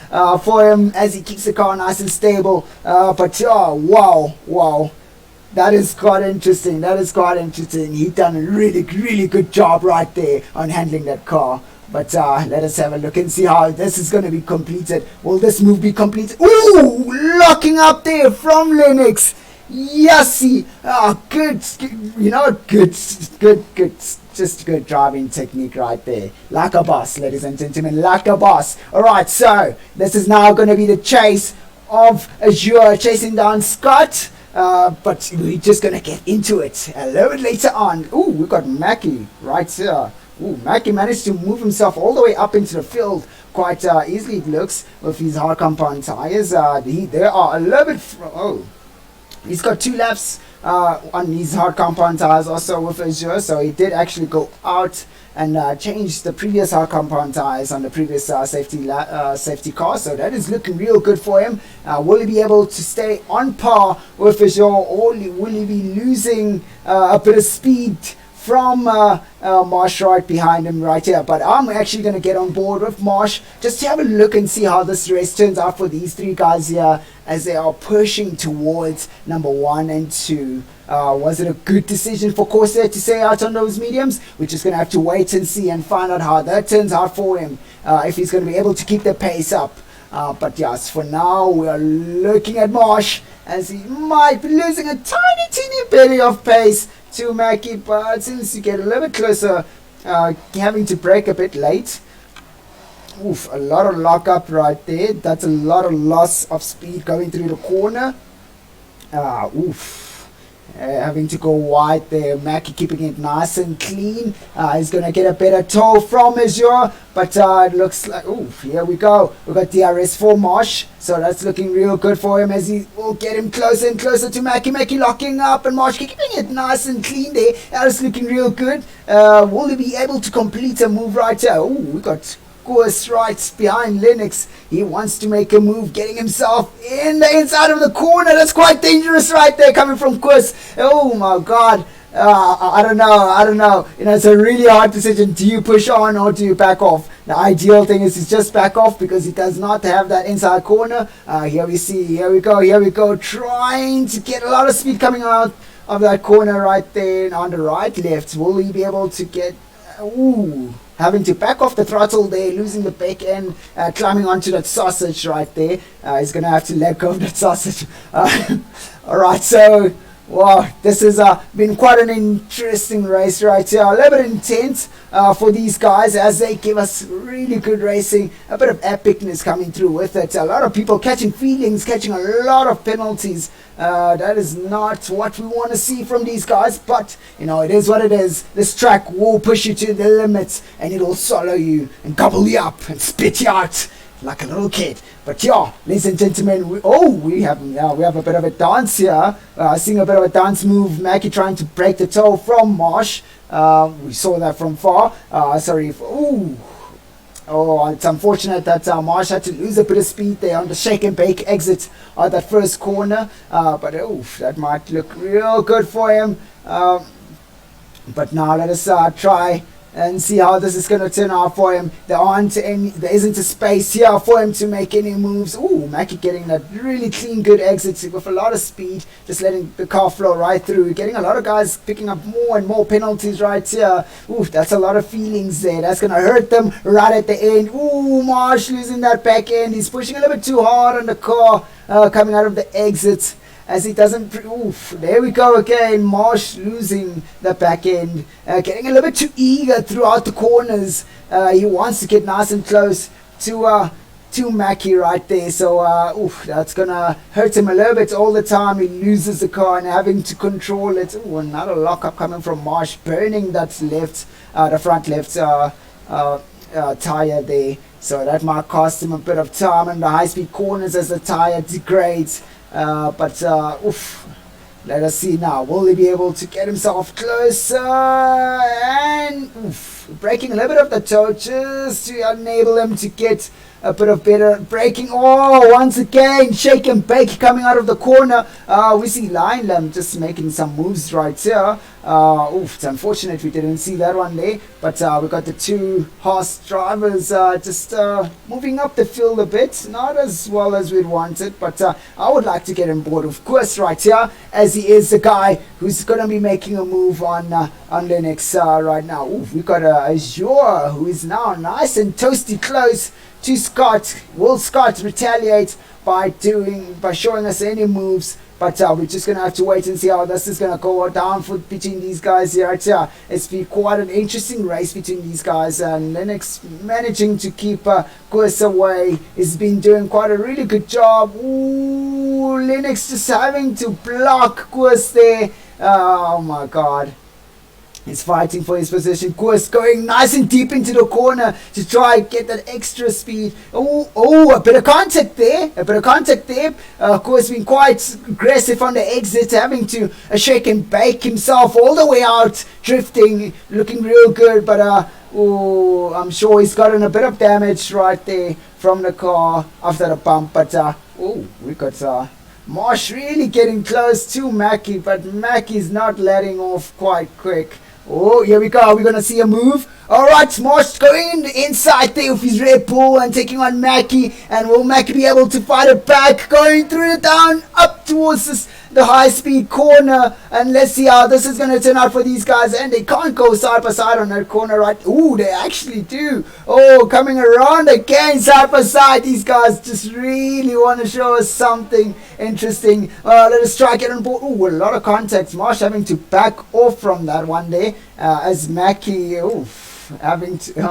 Speaker 1: for him as he keeps the car nice and stable. Wow. That is quite interesting. He done a really good job right there on handling that car. But let us have a look and see how this is going to be completed. Will this move be completed? Locking up there from Linux. Yassi. Good. Just good driving technique right there. Like a boss, ladies and gentlemen. Like a boss. Alright, so this is now going to be the chase of Azure chasing down Scott. But we're just going to get into it a little bit later on. We got Mackie right here. Mackie managed to move himself all the way up into the field quite easily, it looks, with his hard compound tires. There are a little bit... he's got 2 laps on his hard compound tires also with Azure, so he did actually go out and change the previous hard compound tires on the previous safety car, so that is looking real good for him. Will he be able to stay on par with Azure, or will he be losing a bit of speed from Marsh right behind him right here? But I'm actually going to get on board with Marsh just to have a look and see how this race turns out for these 3 guys here as they are pushing towards number 1 and 2. Was it a good decision for Corsair to stay out on those mediums? We're just going to have to wait and see and find out how that turns out for him, if he's going to be able to keep the pace up. But yes, for now we are looking at Marsh as he might be losing a teeny bit of pace to Mackie, but since you get a little bit closer, having to brake a bit late. A lot of lockup right there. That's a lot of loss of speed going through the corner. Having to go wide there. Mackie keeping it nice and clean. He's going to get a better tow from Azure, but it looks like, here we go. We've got DRS for Marsh, so that's looking real good for him as he will get him closer and closer to Mackie. Mackie locking up and Marsh keeping it nice and clean there. That is looking real good. Will he be able to complete a move right here? We got Koos right behind Linux. He wants to make a move, getting himself in the inside of the corner. That's quite dangerous right there coming from Koos. Oh my god. I don't know. It's a really hard decision. Do you push on or do you back off? The ideal thing is to just back off because he does not have that inside corner. Here we go. Trying to get a lot of speed coming out of that corner right there. And on the right, left. Will he be able to get... having to back off the throttle there, losing the back end, climbing onto that sausage right there. He's going to have to let go of that sausage. Alright, so, wow, this has been quite an interesting race right here. A little bit intense for these guys as they give us really good racing. A bit of epicness coming through with it. A lot of people catching feelings, catching a lot of penalties. That is not what we want to see from these guys, but it is what it is. This track will push you to the limits and it will swallow you and gobble you up and spit you out like a little kid. But yeah, ladies and gentlemen, we have a bit of a dance here. Seeing a bit of a dance move. Mackie trying to break the toe from Marsh. We saw that from far. It's unfortunate that Marsh had to lose a bit of speed there on the shake and bake exit of that first corner. But that might look real good for him. But now let us try and see how this is going to turn out for him. There isn't a space here for him to make any moves. Ooh, Mackie getting that really clean, good exit with a lot of speed, just letting the car flow right through. Getting a lot of guys picking up more and more penalties right here. Ooh, that's a lot of feelings there. That's going to hurt them right at the end. Ooh, Marsh losing that back end. He's pushing a little bit too hard on the car coming out of the exit. As he doesn't, oof, there we go again, Marsh losing the back end, getting a little bit too eager throughout the corners. He wants to get nice and close to Mackie right there, so oof, that's gonna hurt him a little bit all the time. He loses the car and having to control it. Ooh, another lockup coming from Marsh, burning that left, the front left tire there, so that might cost him a bit of time in the high-speed corners as the tire degrades. But oof, let us see now. Will he be able to get himself closer? And oof, breaking a little bit of the toe just to enable him to get a bit of better braking. Oh, once again, shake and bake coming out of the corner. We see Lion just making some moves right here. Oof, it's unfortunate we didn't see that one there. But we got the two Haas drivers just moving up the field a bit. Not as well as we'd wanted, but I would like to get him board, of course, right here, as he is the guy who's going to be making a move on Linux right now. Oof, we got Azure, who is now nice and toasty close to Scott. Will Scott retaliate by showing us any moves? But we're just going to have to wait and see how this is going to go down between these guys here. It's been quite an interesting race between these guys. And Linux managing to keep Koos away. He's been doing quite a really good job. Ooh, Linux just having to block Koos there. Oh my god. He's fighting for his position. Koos going nice and deep into the corner to try and get that extra speed. Oh, a bit of contact there. Koos been quite aggressive on the exit, having to shake and bake himself all the way out, drifting, looking real good. But oh, I'm sure he's gotten a bit of damage right there from the car after the bump. But oh, we got Marsh really getting close to Mackie, but Mackie's not letting off quite quick. Oh, here we go. We're going to see a move. Alright, Marsh going in the inside there with his Red Bull and taking on Mackie. And will Mackie be able to fight it back? Going through the down, up towards the high-speed corner. And let's see how this is going to turn out for these guys. And they can't go side by side on that corner, right? Ooh, they actually do. Oh, coming around again, side by side. These guys just really want to show us something interesting. Let us try get on board. Ooh, a lot of contacts. Marsh having to back off from that one day. As Mackie,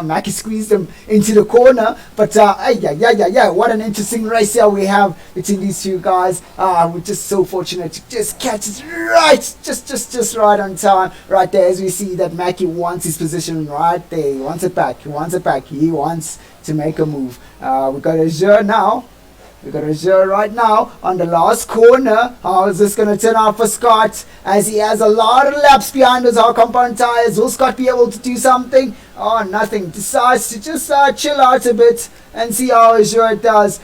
Speaker 1: Mackie squeezed him into the corner. But yeah, what an interesting race here we have between these two guys. We're just so fortunate to just catch it right, just right on time, right there, as we see that Mackie wants his position right there. He wants it back. He wants to make a move. We got Azure now. We got Azure right now on the last corner. How is this going to turn out for Scott? As he has a lot of laps behind those hard compound tires. Will Scott be able to do something? Oh, nothing. Decides to just chill out a bit and see how Azure does.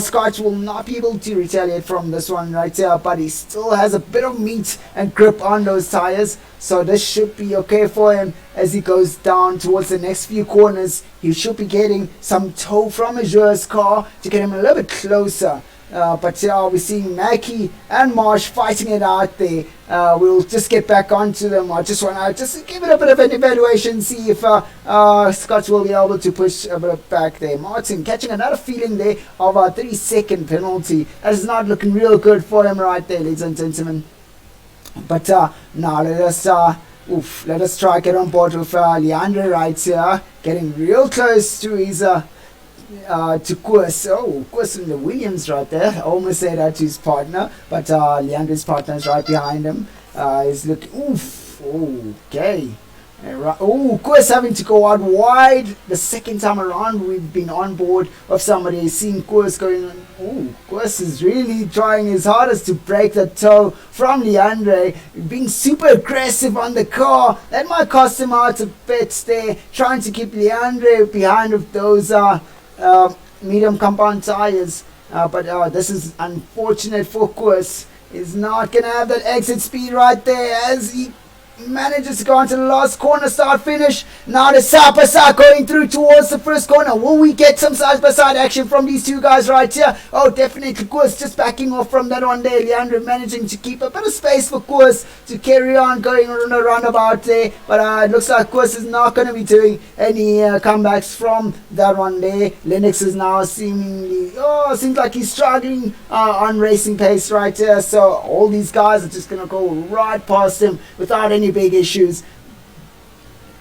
Speaker 1: Scott will not be able to retaliate from this one right here, but he still has a bit of meat and grip on those tires. So this should be okay for him as he goes down towards the next few corners. He should be getting some tow from Azure's car to get him a little bit closer. But we're seeing Mackie and Marsh fighting it out there. We'll just get back onto them. I just want to give it a bit of an evaluation, see if Scott will be able to push a bit back there. Martin catching another feeling there of a 3-second penalty. That is not looking real good for him right there, ladies and gentlemen. But now let us try get on board with Leandre right here, getting real close to his to Koos. Oh, Koos in the Williams right there. I almost said that to his partner, but Leandre's partner is right behind him. He's looking. Oof. Okay. Oh, Koos having to go out wide the second time around. We've been on board of somebody seeing Koos going. Oh, Koos is really trying his hardest to break the toe from Leandre, being super aggressive on the car. That might cost him out a bit there, trying to keep Leandre behind of those medium compound tires. But this is unfortunate for Koos. He's not gonna have that exit speed right there as he manages to go onto the last corner, start finish. Now the side by side going through towards the first corner. Will we get some side by side action from these two guys right here? Oh, definitely Koos just backing off from that one there. Leandro managing to keep a bit of space for Koos to carry on going on a roundabout there. But it looks like Koos is not going to be doing any comebacks from that one there. Lennox is now seemingly, seems like he's struggling on racing pace right here. So all these guys are just going to go right past him without any big issues.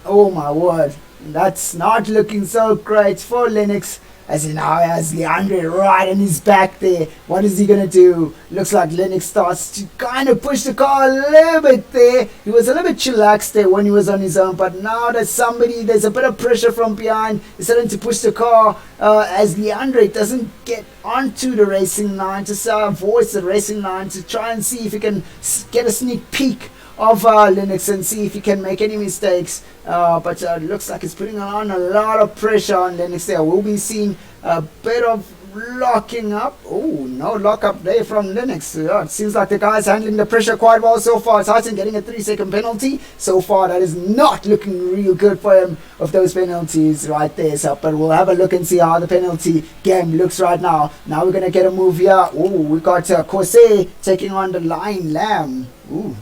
Speaker 1: Oh my word, that's not looking so great for Lennox, as he now has Leandro right on his back there. What is he gonna do? Looks like Lennox starts to kind of push the car a little bit there. He was a little bit chillaxed there when he was on his own, but now there's a bit of pressure from behind. He's starting to push the car as Leandro doesn't get onto the racing line, just avoids the racing line to try and see if he can get a sneak peek of Lennox and see if he can make any mistakes. But it looks like it's putting on a lot of pressure on Lennox there. We'll be seeing a bit of locking up. Oh, no lock up there from Lennox. It seems like the guy's handling the pressure quite well so far. Titan getting a 3-second penalty. So far, that is not looking real good for him of those penalties right there. So, but we'll have a look and see how the penalty game looks right now. Now we're going to get a move here. Oh, we got Corsair taking on the Lion Lamb. Ooh.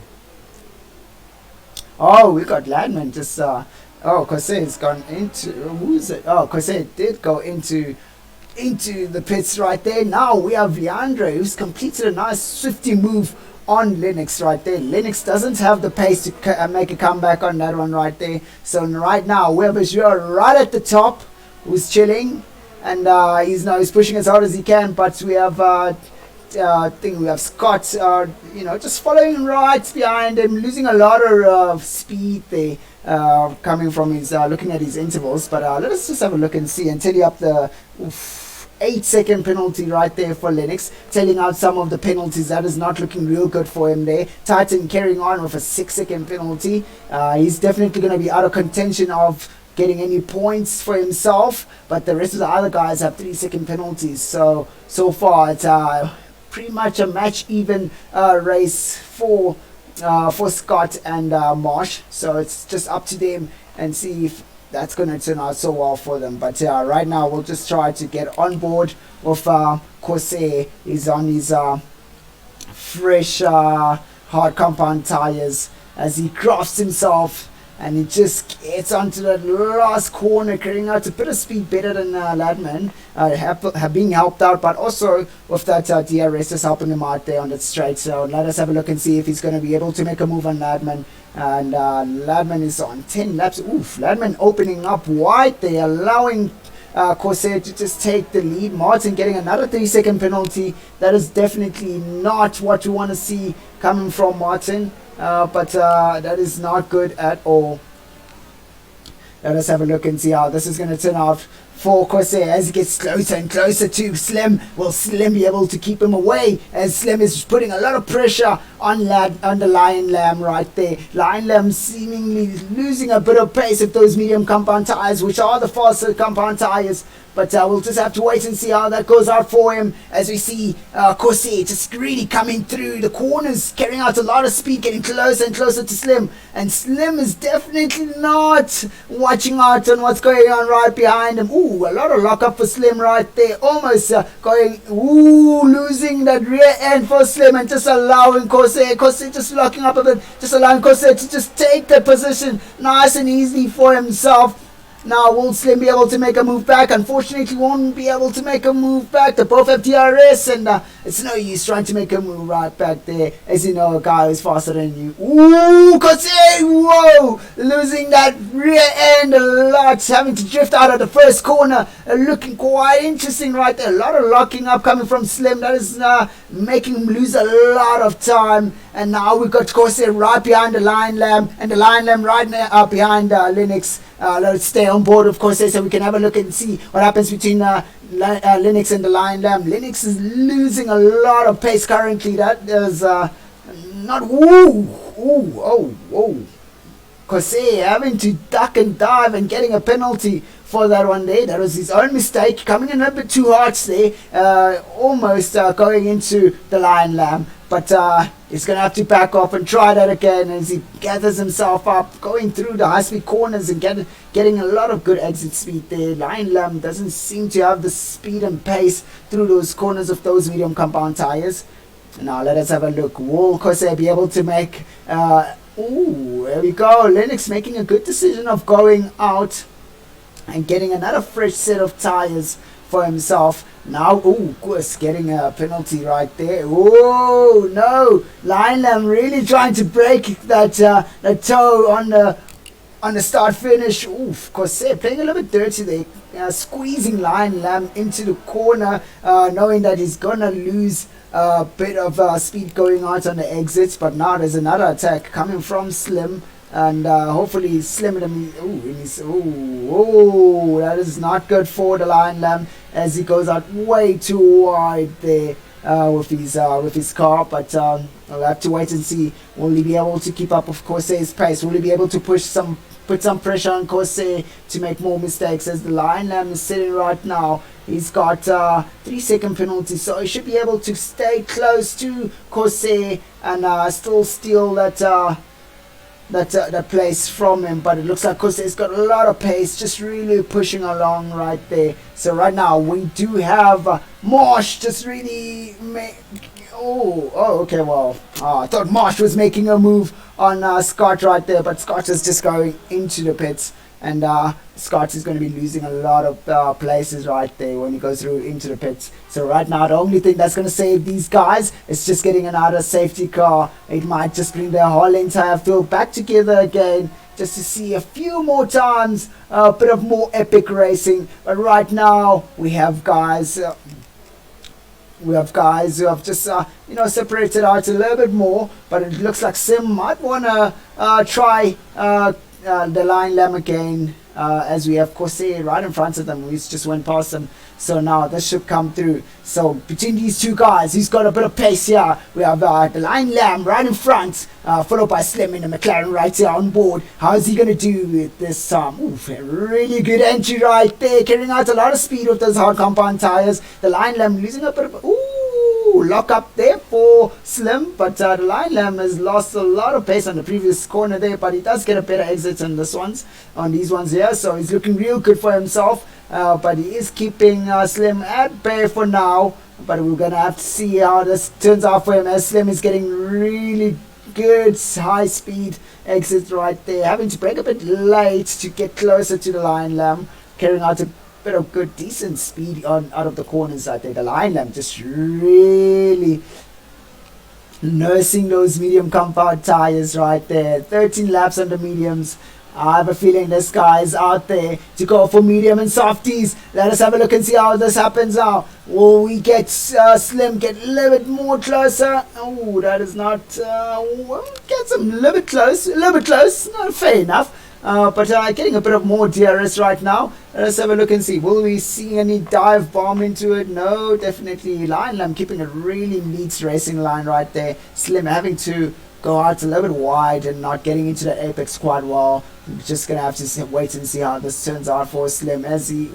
Speaker 1: Oh, we got Ladman just, Corsair's gone into, who's it? Oh, Corsair did go into the pits right there. Now we have Leandro, who's completed a nice swifty move on Lennox right there. Lennox doesn't have the pace to make a comeback on that one right there. So right now, Weber's right at the top, who's chilling, and he's pushing as hard as he can, but we have we have Scott, just following right behind him, losing a lot of speed there, coming from his, looking at his intervals. But let us just have a look and see and tally up the 8-second penalty right there for Lennox, telling out some of the penalties. That is not looking real good for him there. Titan carrying on with a 6-second penalty. He's definitely going to be out of contention of getting any points for himself, but the rest of the other guys have 3-second penalties. So far it's pretty much a match even race for Scott and Marsh. So it's just up to them and see if that's going to turn out so well for them. But right now we'll just try to get on board with Corsair. He's on his fresh hard compound tires as he crafts himself, and he just gets onto that last corner, carrying out a bit of speed better than Ladman, being helped out, but also with that DRS just helping him out there on that straight. So let us have a look and see if he's going to be able to make a move on Ladman. And Ladman is on 10 laps. Oof, Ladman opening up wide there, allowing Corsair to just take the lead. Martin getting another 3-second penalty. That is definitely not what you want to see coming from Martin. But that is not good at all. Let us have a look and see how this is going to turn out for Corsair as he gets closer and closer to Slim. Will Slim be able to keep him away, as Slim is putting a lot of pressure on the Lion Lamb right there. Lion Lamb seemingly losing a bit of pace with those medium compound tires, which are the faster compound tires. But we'll just have to wait and see how that goes out for him, as we see Corsair just really coming through the corners, carrying out a lot of speed, getting closer and closer to Slim. And Slim is definitely not watching out on what's going on right behind him. Ooh, a lot of lockup for Slim right there. Almost losing that rear end for Slim, and just allowing Corsair just locking up a bit, just allowing Corsair to just take the position nice and easy for himself. Now, will Slim be able to make a move back? Unfortunately, won't be able to make a move back. They both have DRS, and it's no use trying to make a move right back there, as you know, a guy who's faster than you. Ooh, Corsair, whoa! Losing that rear end a lot, having to drift out of the first corner. Looking quite interesting right there. A lot of locking up coming from Slim. That is making him lose a lot of time. And now we've got Corsair right behind the Lion Lamb, and the Lion Lamb right now behind Lennox. Let's stay on board, of course, so we can have a look and see what happens between Lennox and the Lion Lamb. Lennox is losing a lot of pace currently. That is not. Corsair having to duck and dive and getting a penalty for that one there. That was his own mistake, coming in a bit too hard there, almost going into the Lion Lamb. but he's going to have to back off and try that again as he gathers himself up, going through the high-speed corners and getting a lot of good exit speed there. Lion Lamb doesn't seem to have the speed and pace through those corners of those medium compound tires. Now let us have a look. Will Kose be able to make... there we go. Lennox making a good decision of going out and getting another fresh set of tires for himself. Now, Gus getting a penalty right there. Oh no! Lion Lamb really trying to break that toe on the start finish. Oof, Corsair playing a little bit dirty there, squeezing Lion Lamb into the corner, knowing that he's gonna lose a bit of speed going out on the exits. But now there's another attack coming from Slim. And hopefully Slim that is not good for the Lion Lamb as he goes out way too wide there with his car. But we'll have to wait and see. Will he be able to keep up with Corsair's pace? Will he be able to put some pressure on Corsair to make more mistakes? As the Lion Lamb is sitting right now, he's got 3-second penalty, so he should be able to stay close to Corsair and still steal that place from him. But it looks like Corsair's got a lot of pace, just really pushing along right there. So right now we do have Marsh just really okay, well, I thought Marsh was making a move on Scott right there, but Scott is just going into the pits, and Scott is going to be losing a lot of places right there when he goes through into the pits. So right now the only thing that's going to save these guys is just getting another safety car. It might just bring their whole entire field back together again, just to see a few more times a bit of more epic racing. But right now we have guys who have just separated out a little bit more, but it looks like Sim might want to try the Lion Lamb again, as we have Corsair right in front of them. We just went past them, so now this should come through. So between these two guys, he's got a bit of pace here. We have the Lion Lamb right in front, followed by Slim in the McLaren right here on board. How is he going to do with this really good entry right there, carrying out a lot of speed with those hard compound tires. The Lion Lamb losing a bit of lock up there for Slim, but the Lion Lamb has lost a lot of pace on the previous corner there, but he does get a better exit on these ones here, so he's looking real good for himself. But he is keeping Slim at bay for now, but we're gonna have to see how this turns out for him, as Slim is getting really good high speed exits right there, having to brake a bit late to get closer to the Lion Lamb, carrying out a bit of good decent speed out of the corners right there. The Lion Lamb just really nursing those medium compound tires right there. 13 laps on the mediums. I have a feeling this guy is out there to go for medium and softies. Let us have a look and see how this happens now. Will we get Slim get a little bit more closer? Oh, that is not gets him a little bit close, not fair enough. But getting a bit of more DRS right now. Let's have a look and see. Will we see any dive bomb into it? No, definitely. Lion Lamb keeping a really neat racing line right there. Slim having to go out a little bit wide and not getting into the apex quite well. We're just going to have to wait and see how this turns out for Slim, as he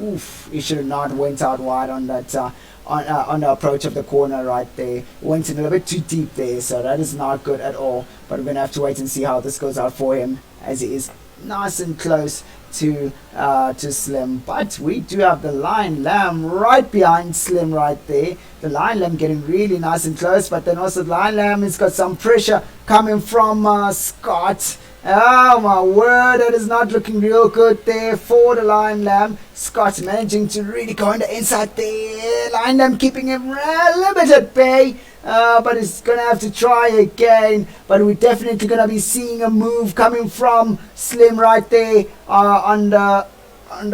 Speaker 1: should have not went out wide on that on the approach of the corner right there. Went in a little bit too deep there, so that is not good at all. But we're going to have to wait and see how this goes out for him, as he is nice and close to Slim. But we do have the Lion Lamb right behind Slim right there. The Lion Lamb getting really nice and close, but then also the Lion Lamb has got some pressure coming from Scott. Oh my word, that is not looking real good there for the Lion Lamb. Scott managing to really go on the inside there. Lion Lamb keeping him a little bit at bay. But he's going to have to try again. But we're definitely going to be seeing a move coming from Slim right there on the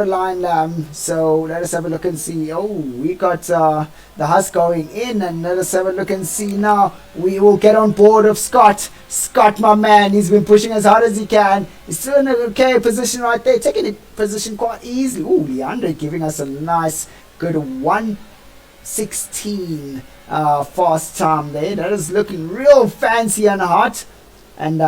Speaker 1: Lion Lamb. So let us have a look and see. Oh, we got the Husk going in, and let us have a look and see now. We will get on board of Scott. Scott, my man, he's been pushing as hard as he can. He's still in a okay position right there, taking it position quite easily. Oh, Leandro giving us a nice, good 1:16 fast time there. That is looking real fancy and hot. And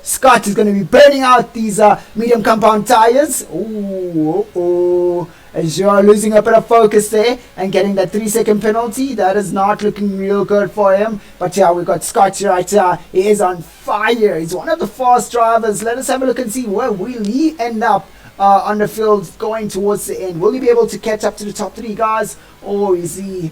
Speaker 1: Scott is going to be burning out these medium compound tires. Ooh, as you are losing a bit of focus there and getting that 3-second penalty. That is not looking real good for him. But yeah, we got Scott right here. He is on fire. He's one of the fast drivers. Let us have a look and see where will he end up on the field going towards the end. Will he be able to catch up to the top 3 guys, or is he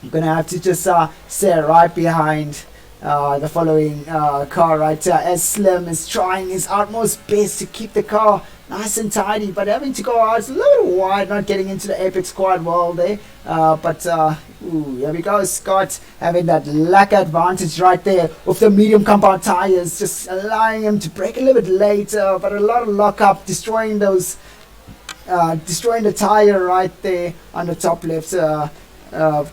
Speaker 1: going to have to just stay right behind the following car right here, as Slim is trying his utmost best to keep the car nice and tidy, but having to go out a little wide, not getting into the apex quite well there. Here we go, Scott having that lack advantage right there with the medium compound tires, just allowing him to break a little bit later, but a lot of lockup, destroying those, destroying the tire right there on the top left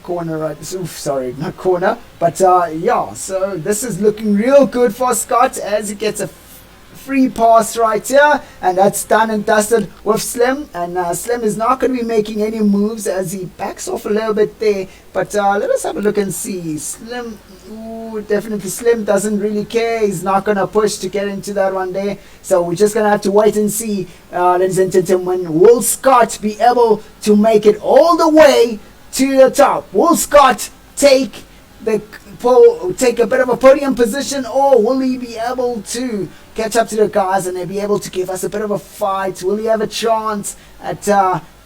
Speaker 1: corner, right? Oof, sorry, not corner, but yeah. So this is looking real good for Scott as he gets a free pass right here, and that's done and dusted with Slim. And Slim is not going to be making any moves as he backs off a little bit there. But let us have a look and see. Slim, ooh, definitely Slim doesn't really care. He's not going to push to get into that one there. So we're just going to have to wait and see, ladies and gentlemen. Will Scott be able to make it all the way to the top? Will Scott take a bit of a podium position, or will he be able to catch up to the guys and they'll be able to give us a bit of a fight? Will he have a chance at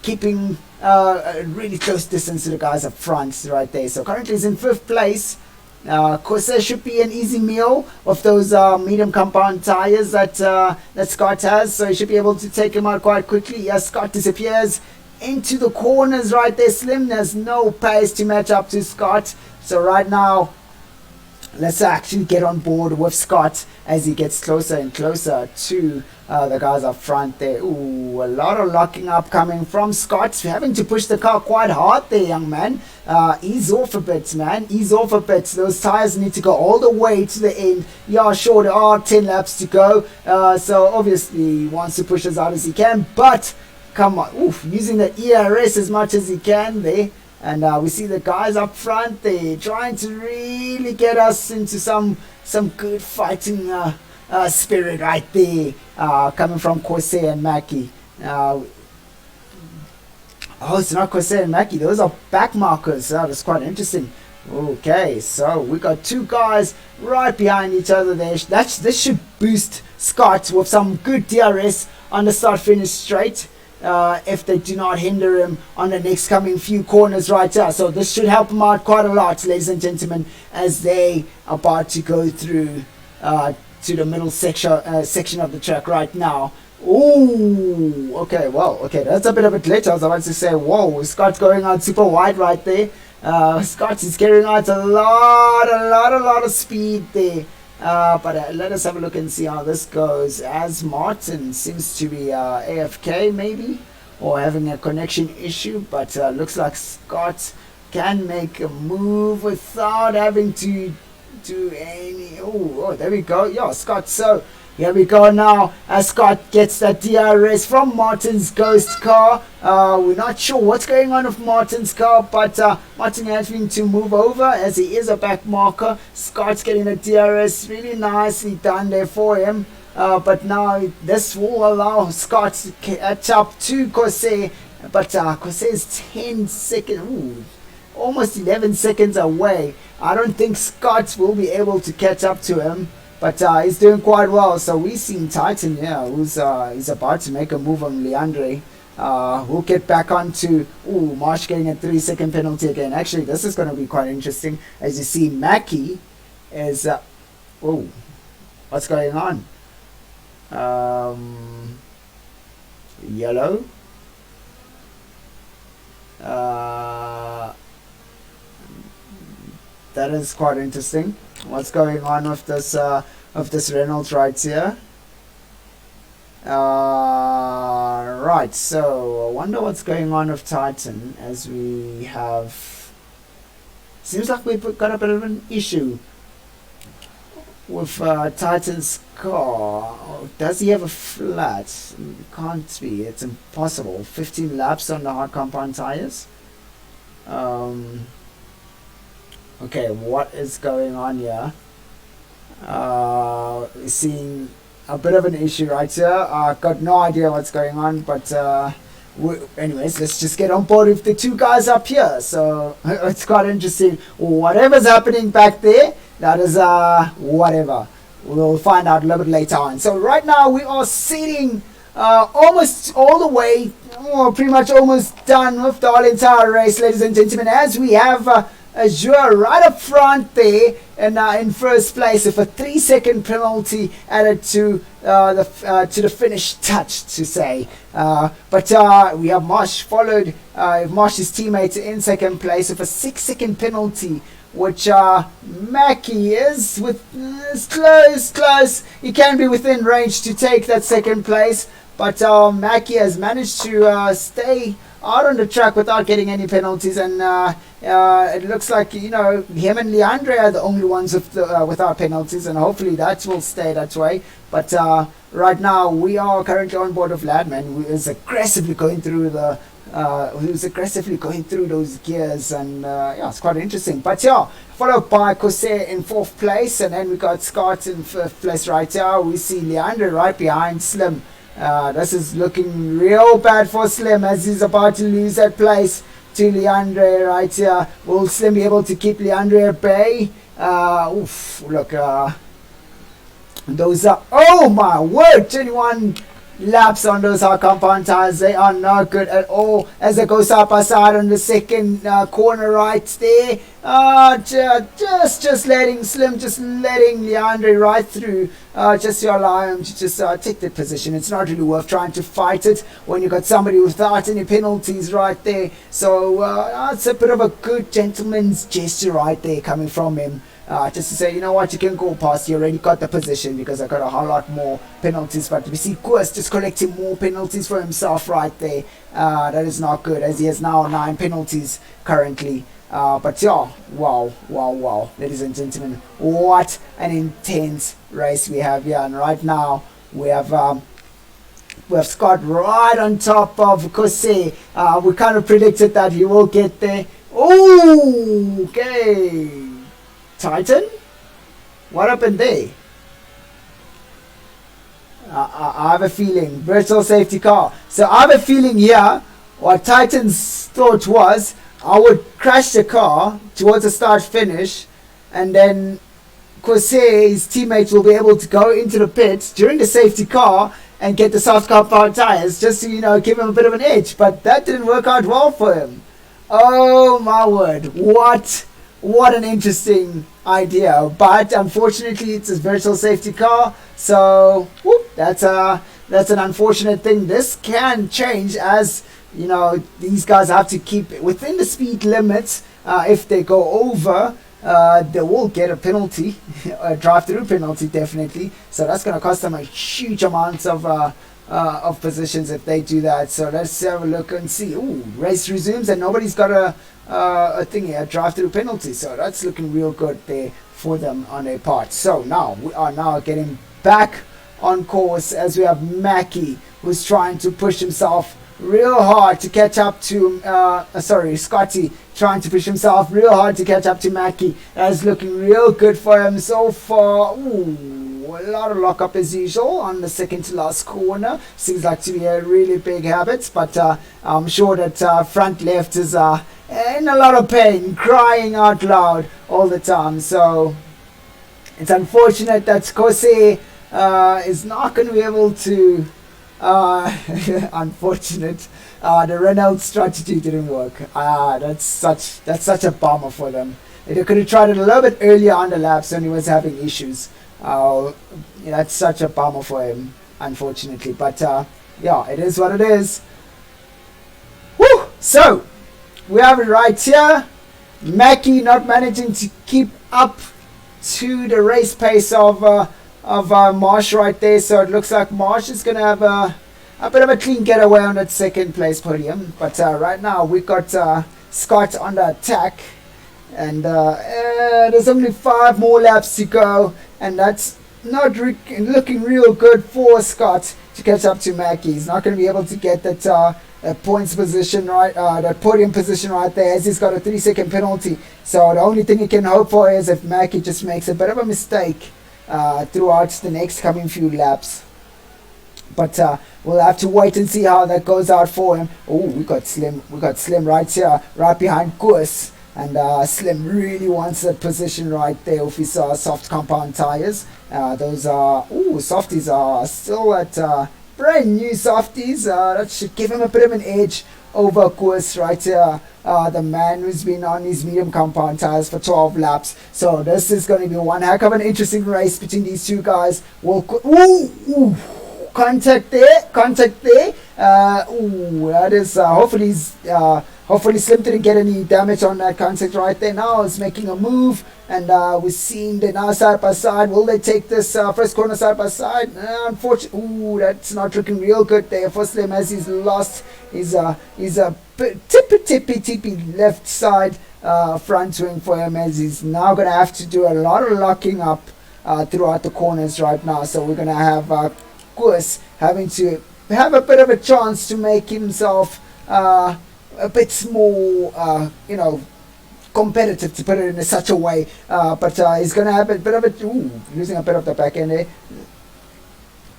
Speaker 1: keeping a really close distance to the guys up front right there? So currently he's in 5th place. Of course, there should be an easy meal of those medium compound tires that Scott has, so he should be able to take him out quite quickly. Yes, Scott disappears into the corners right there. Slim has no pace to match up to Scott. So right now, let's actually get on board with Scott as he gets closer and closer to the guys up front there. Ooh, a lot of locking up coming from Scott. Having to push the car quite hard there, young man. Ease off a bit, man. Ease off a bit. Those tires need to go all the way to the end. Yeah, sure, there are 10 laps to go. So obviously he wants to push as hard as he can. But come on, oof, using the ERS as much as he can there. And we see the guys up front, they're trying to really get us into some good fighting spirit right there, coming from Corsair and Mackie. Oh, it's not Corsair and Mackie, those are back markers. Oh, that's quite interesting. Okay, so we got 2 guys right behind each other there. This should boost Scott with some good DRS on the start-finish straight. If they do not hinder him on the next coming few corners right here. So this should help him out quite a lot, ladies and gentlemen, as they are about to go through to the middle section of the track right now. Ooh, okay, well, okay, that's a bit of a glitch. I was about to say, whoa, Scott's going out super wide right there. Scott is carrying out a lot of speed there. But let us have a look and see how this goes, as Martin seems to be AFK maybe, or having a connection issue, but looks like Scott can make a move without having to do any... Oh, there we go. Yeah, Scott. So here we go now as Scott gets that DRS from Martin's ghost car. We're not sure what's going on with Martin's car, but Martin having to move over as he is a back marker. Scott's getting the DRS really nicely done there for him. But now this will allow Scott to catch up to Corsair. But Corsair is 10 seconds, ooh, almost 11 seconds away. I don't think Scott will be able to catch up to him. But he's doing quite well. So we've seen Titan here, who's he's about to make a move on Leandre. We'll get back onto Marsh getting a 3-second penalty again. Actually, this is going to be quite interesting. As you see, Mackie is what's going on? Yellow. That is quite interesting. What's going on with this Reynolds right here? Right, so I wonder what's going on with Titan, as we have... Seems like we've got a bit of an issue with Titan's car. Does he have a flat? It can't be, it's impossible. 15 laps on the hard compound tires. Okay, what is going on here? Seeing a bit of an issue right here. I've got no idea what's going on, but anyways, let's just get on board with the two guys up here. So it's quite interesting. Whatever's happening back there, that is whatever. We'll find out a little bit later on. So right now we are sitting almost all the way, pretty much almost done with the whole entire race, ladies and gentlemen, as we have Azure right up front there and in first place with a 3-second penalty added to the finish touch, to say. But we have Marsh followed Marsh's teammate in second place with a 6-second penalty, which Mackie is close. He can be within range to take that second place, but Mackie has managed to stay out on the track without getting any penalties, and it looks like, him and Leandre are the only ones without penalties, and hopefully that will stay that way. But right now we are currently on board of Ladman, who is aggressively going through those gears, and it's quite interesting. But followed by Corsair in 4th place, and then we got Scott in 5th place right here. We see Leandre right behind Slim. This is looking real bad for Slim, as he's about to lose that place to Leandre right here. Will Slim be able to keep Leandre at bay? Those are, oh my word, 21 laps on those hard compound tires. They are not good at all as they go side by side on the second corner right there. Just letting Slim, just letting Leandre right through, just to allow him to just take that position. It's not really worth trying to fight it when you got somebody without any penalties right there. So it's a bit of a good gentleman's gesture right there coming from him. Just to say, you know what, you can go past, you already got the position, because I got a whole lot more penalties. But we see Koos just collecting more penalties for himself right there. That is not good, as he has now 9 penalties currently. But wow, ladies and gentlemen, what an intense race we have here. And right now we have Scott right on top of Kose. We kind of predicted that he will get there. Oh, okay. Titan? What happened there? I have a feeling. Virtual safety car. So I have a feeling here, what Titan's thought was, I would crash the car towards the start finish, and then Corsair's teammates will be able to go into the pits during the safety car and get the soft compound tires, just to, give him a bit of an edge. But that didn't work out well for him. Oh my word. What an interesting idea. But unfortunately it's a virtual safety car, so that's an unfortunate thing. This can change, as these guys have to keep within the speed limits. If they go over, they will get a penalty, a drive-through penalty, definitely. So that's going to cost them a huge amount of positions if they do that. So let's have a look and see. Race resumes, and nobody's got a drive-through penalty. So that's looking real good there for them on their part. So now we are getting back on course, as we have Mackie, who's trying to push himself real hard to catch up to Scotty trying to push himself real hard to catch up to Mackie. That's looking real good for him so far. A lot of lockup as usual on the second to last corner. Seems like to be a really big habit, but I'm sure that front left is in a lot of pain, crying out loud all the time. So it's unfortunate that Kose is not going to be able to unfortunate. The Renault strategy didn't work. That's such a bummer for them. They could have tried it a little bit earlier on the laps when he was having issues. That's such a bummer for him, unfortunately. But it is what it is. Woo! So we have it right here. Mackie not managing to keep up to the race pace of Marsh right there. So it looks like Marsh is going to have a bit of a clean getaway on that second place podium. But right now we've got Scott on the attack. And there's only 5 more laps to go. And that's not looking real good for Scott to catch up to Mackie. He's not going to be able to get that points position right, that podium position right there, as he's got a 3-second penalty. So the only thing he can hope for is if Mackie just makes a bit of a mistake throughout the next coming few laps. But we'll have to wait and see how that goes out for him. Oh, we got Slim right here, right behind Koos. And Slim really wants that position right there with his soft compound tires. Those are, softies are still at brand new softies. That should give him a bit of an edge over Koos right here. The man who's been on his medium compound tires for 12 laps. So this is going to be one heck of an interesting race between these two guys. Contact there. That is hopefully Slim didn't get any damage on that contact right there. Now it's making a move, and we're seeing them now side by side. Will they take this first corner side by side? Unfortunately, that's not looking real good there for Slim, as he's lost his tippy left side front wing for him, as he's now going to have to do a lot of locking up throughout the corners right now. So we're going to have Koos having to have a bit of a chance to make himself a bit more, competitive, to put it in such a way. But he's going to have a bit of losing a bit of the back end there.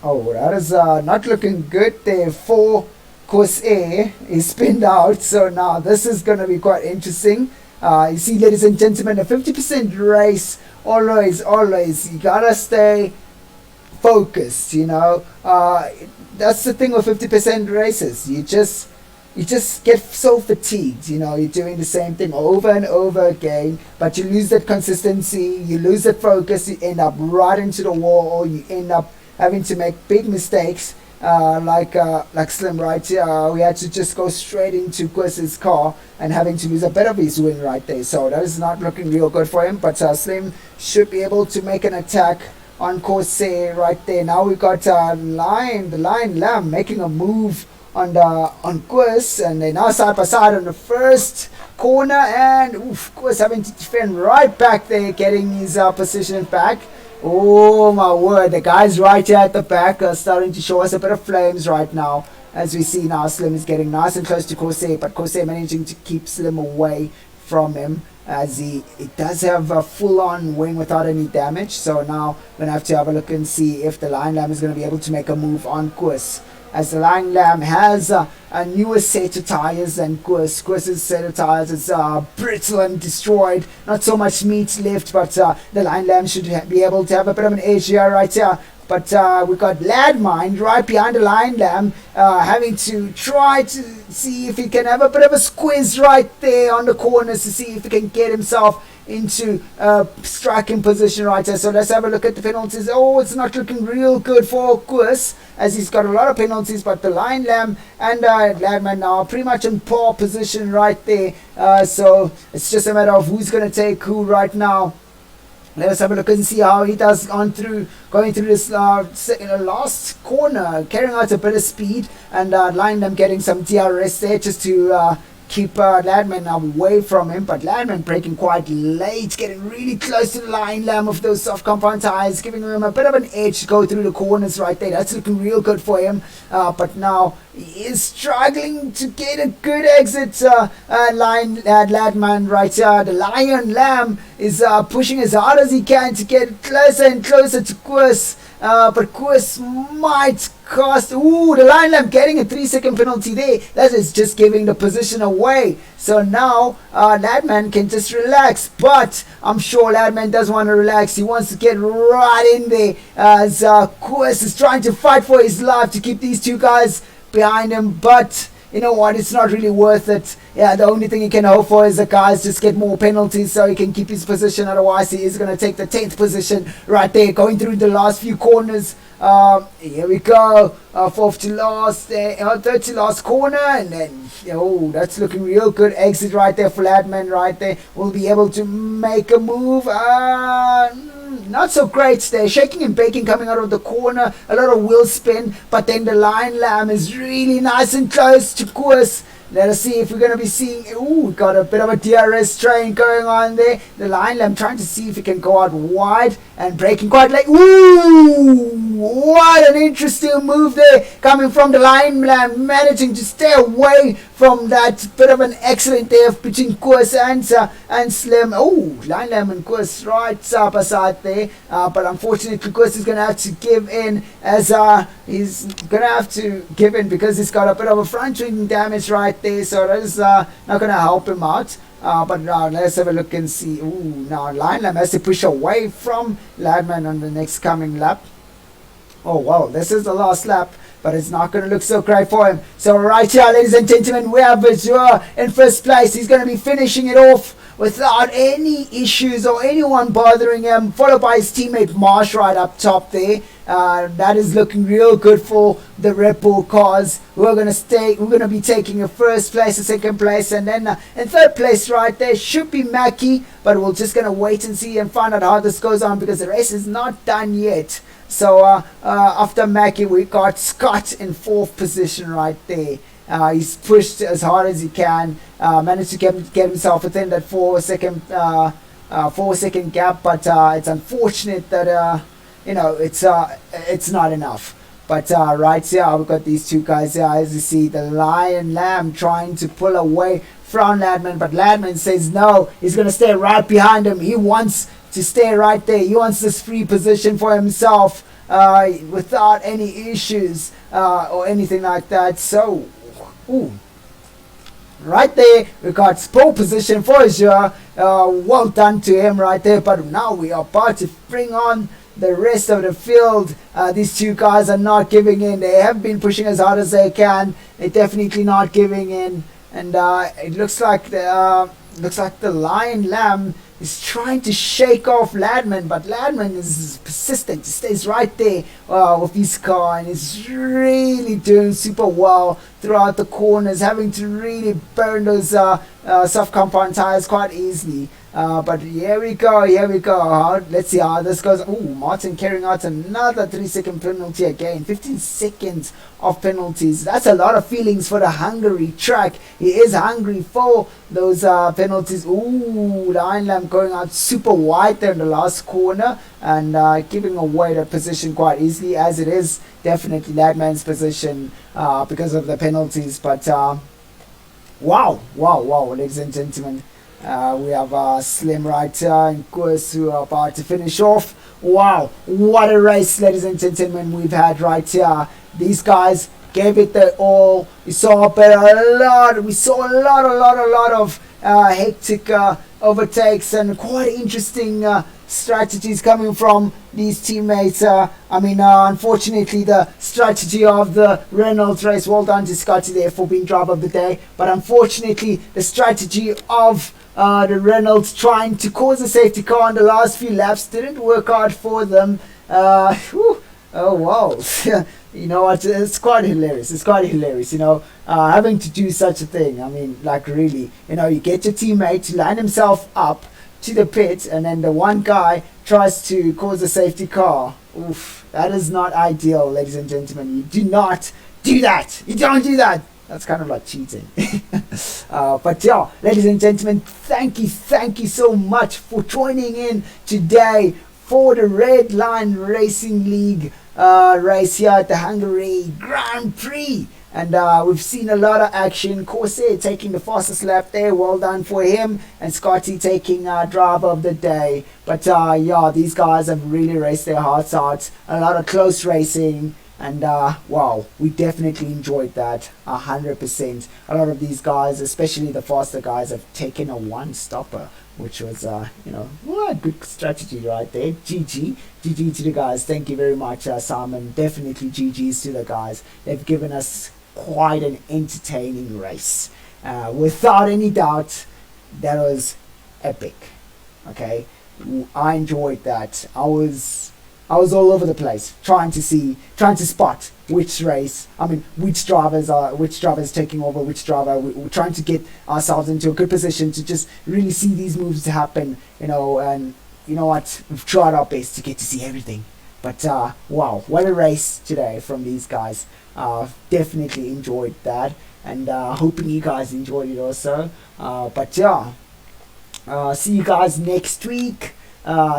Speaker 1: Oh, that is not looking good there for Koos. He's spinned out. So now this is going to be quite interesting. You see, ladies and gentlemen, a 50% race, always, you got to stay focused, that's the thing with 50% races. You just get so fatigued, you're doing the same thing over and over again, but you lose that consistency, you lose that focus, you end up right into the wall, you end up having to make big mistakes, like Slim right here. We had to just go straight into Koos's car and having to lose a bit of his wing right there. So that is not looking real good for him, but Slim should be able to make an attack on Koos right there. Now we got the Lion Lamb making a move on Koos, and they're now side by side on the first corner, and Koos having to defend right back there, getting his position back. Oh my word, the guys right here at the back are starting to show us a bit of flames right now. As we see now, Slim is getting nice and close to Koos, but Koos managing to keep Slim away from him, as he does have a full-on wing without any damage. So now we're going to have to have a look and see if the Lion Lamb is going to be able to make a move on Koos, as the Lion Lamb has a newer set of tires than Koos. Koos's set of tires is brittle and destroyed, not so much meat left, but the Lion Lamb should be able to have a bit of an edge here right here. But we've got Ladmind right behind the Lion Lamb, having to try to see if he can have a bit of a squeeze right there on the corners to see if he can get himself into striking position right there. So let's have a look at the penalties. Oh, it's not looking real good for Koos, as he's got a lot of penalties, but the Lion Lamb and Ladman now are pretty much in poor position right there. So it's just a matter of who's going to take who right now. Let us have a look and see how he does going through this last corner, carrying out a bit of speed, and Lion Lamb getting some DRS there just to keep Ladman away from him. But Ladman braking quite late, getting really close to the Lion Lamb with those soft compound tires, giving him a bit of an edge to go through the corners right there. That's looking real good for him. But now he is struggling to get a good exit. Ladman right here. The Lion Lamb is pushing as hard as he can to get closer and closer to Koos. But Koos might cost. The Lion Lamb getting a 3-second penalty there. That is just giving the position away. So now Ladman can just relax. But I'm sure Ladman doesn't want to relax. He wants to get right in there, as Koos is trying to fight for his life to keep these two guys behind him. But you know what, it's not really worth it. Yeah, the only thing he can hope for is the guys just get more penalties so he can keep his position. Otherwise, he is going to take the 10th position right there, going through the last few corners. Here we go. Fourth to last, third to last corner, and then that's looking real good. Exit right there for Ladman right there. Will be able to make a move. Not so great there, shaking and baking coming out of the corner, a lot of wheel spin, but then the Lion Lamb is really nice and close to Koos. Let us see if we're going to be seeing... Ooh, got a bit of a DRS train going on there. The line lamb trying to see if he can go out wide and breaking quite late. Ooh, what an interesting move there coming from the line lamb, managing to stay away from that. Bit of an excellent there between Koos and Slim. Oh, line lamb and Koos right side by side there. But unfortunately, Koos is going to have to give in, as he's going to have to give in because he's got a bit of a front wing damage right there. So that is not going to help him out. But let's have a look and see. Ooh, now line lamb has to push away from Ladman on the next coming lap. Oh wow, this is the last lap, but it's not going to look so great for him. So right here, ladies and gentlemen, we have Azure in first place. He's going to be finishing it off without any issues or anyone bothering him, followed by his teammate Marsh right up top there. That is looking real good for the Red Bull cars. We're going to be taking a first place, a second place, and then in third place right there should be Mackie, but we're just going to wait and see and find out how this goes on because the race is not done yet. So after Mackie, we got Scott in fourth position right there. He's pushed as hard as he can, managed to get himself within that 4 second gap, but it's unfortunate that it's not enough. But right here we've got these two guys here, as you see, the Lion Lamb trying to pull away from Ladman, but Ladman says no, he's going to stay right behind him. He wants to stay right there. He wants this free position for himself without any issues or anything like that. So, ooh, right there, we got pole position for Azure. Well done to him right there. But now we are about to bring on the rest of the field. These two guys are not giving in. They have been pushing as hard as they can. They're definitely not giving in. And it looks like the Lion Lamb is trying to shake off Ladman, but Ladman is persistent. He stays right there with his car and is really doing super well throughout the corners, having to really burn those soft compound tires quite easily. But here we go. Let's see how this goes. Ooh, Martin carrying out another 3-second penalty again. 15 seconds of penalties. That's a lot of feelings for the Hungary track. He is hungry for those penalties. Ooh, the Iron Lamb going out super wide there in the last corner and giving away the position quite easily, as it is definitely Ladman's position because of the penalties. But wow, ladies and gentlemen. We have Slim right here and Koos who are about to finish off. Wow, what a race, ladies and gentlemen, we've had right here. These guys gave it their all. We saw a lot of hectic overtakes and quite interesting strategies coming from these teammates. Unfortunately, the strategy of the Reynolds race, well done to Scotty there for being driver of the day, but unfortunately the strategy of the Reynolds trying to cause a safety car in the last few laps didn't work out for them. Oh wow. You know what, it's quite hilarious, having to do such a thing. I mean, like, really, you get your teammate to line himself up to the pit and then the one guy tries to cause a safety car. Oof, that is not ideal, ladies and gentlemen. You do not do that. You don't do that. That's kind of like cheating. But yeah, ladies and gentlemen, thank you so much for joining in today for the Redline Racing League race here at the Hungary Grand Prix. And we've seen a lot of action. Corsair taking the fastest lap there, well done for him, and Scotty taking driver of the day. But yeah, these guys have really raced their hearts out. A lot of close racing. And wow, we definitely enjoyed that 100%. A lot of these guys, especially the faster guys, have taken a one-stopper, which was, well, good strategy right there. GG to the guys. Thank you very much, Simon. Definitely GGs to the guys. They've given us quite an entertaining race. Without any doubt, that was epic. Okay, I enjoyed that. I was all over the place trying to spot which drivers taking over which driver. We're trying to get ourselves into a good position to just really see these moves happen, and you know what, we've tried our best to get to see everything. But wow, what a race today from these guys. Definitely enjoyed that. and hoping you guys enjoyed it also. But yeah, see you guys next week.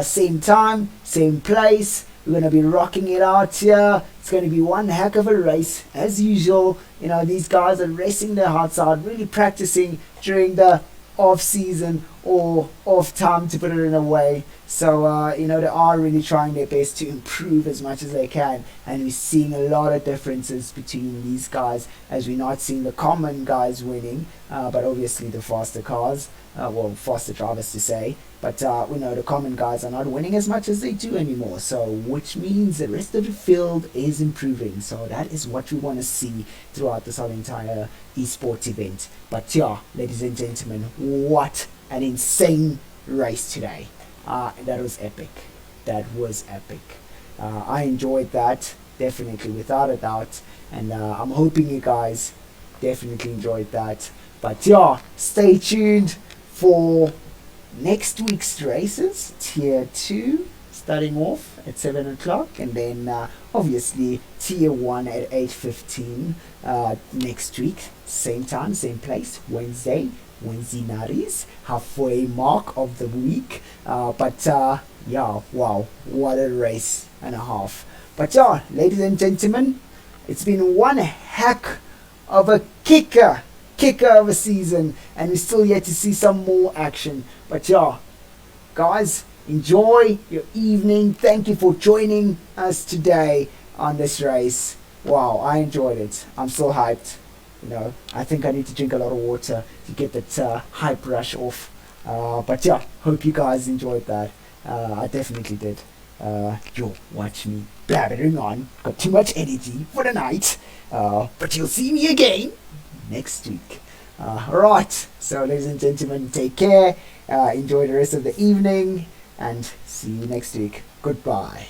Speaker 1: Same time, same place. We're going to be rocking it out here. It's going to be one heck of a race as usual. You know, these guys are racing their hearts out, really practicing during the off season or off time, to put it in a way. So you know, they are really trying their best to improve as much as they can, and we're seeing a lot of differences between these guys, as we're not seeing the common guys winning, but obviously the faster cars, well, faster drivers to say, but we know the common guys are not winning as much as they do anymore, so which means the rest of the field is improving. So that is what we want to see throughout this whole entire eSport event. But yeah, ladies and gentlemen, what an insane race today. That was epic. That was epic. I enjoyed that, definitely, without a doubt, and I'm hoping you guys definitely enjoyed that. But yeah, stay tuned for next week's races. Tier 2 starting off at 7 o'clock, and then obviously Tier 1 at 8:15 next week, same time, same place, Wednesday nights, halfway mark of the week. But yeah, wow, what a race and a half. But yeah, ladies and gentlemen, it's been one heck of a kicker of a season, and we're still yet to see some more action. But yeah, guys, enjoy your evening. Thank you for joining us today on this race. Wow, I enjoyed it. I'm so hyped. You know, I think I need to drink a lot of water to get that hype rush off. But yeah, hope you guys enjoyed that. I definitely did. Yo, watch me blabbering on. Got too much energy for the night. But you'll see me again next week. Alright, so ladies and gentlemen, take care. Enjoy the rest of the evening, and see you next week. Goodbye.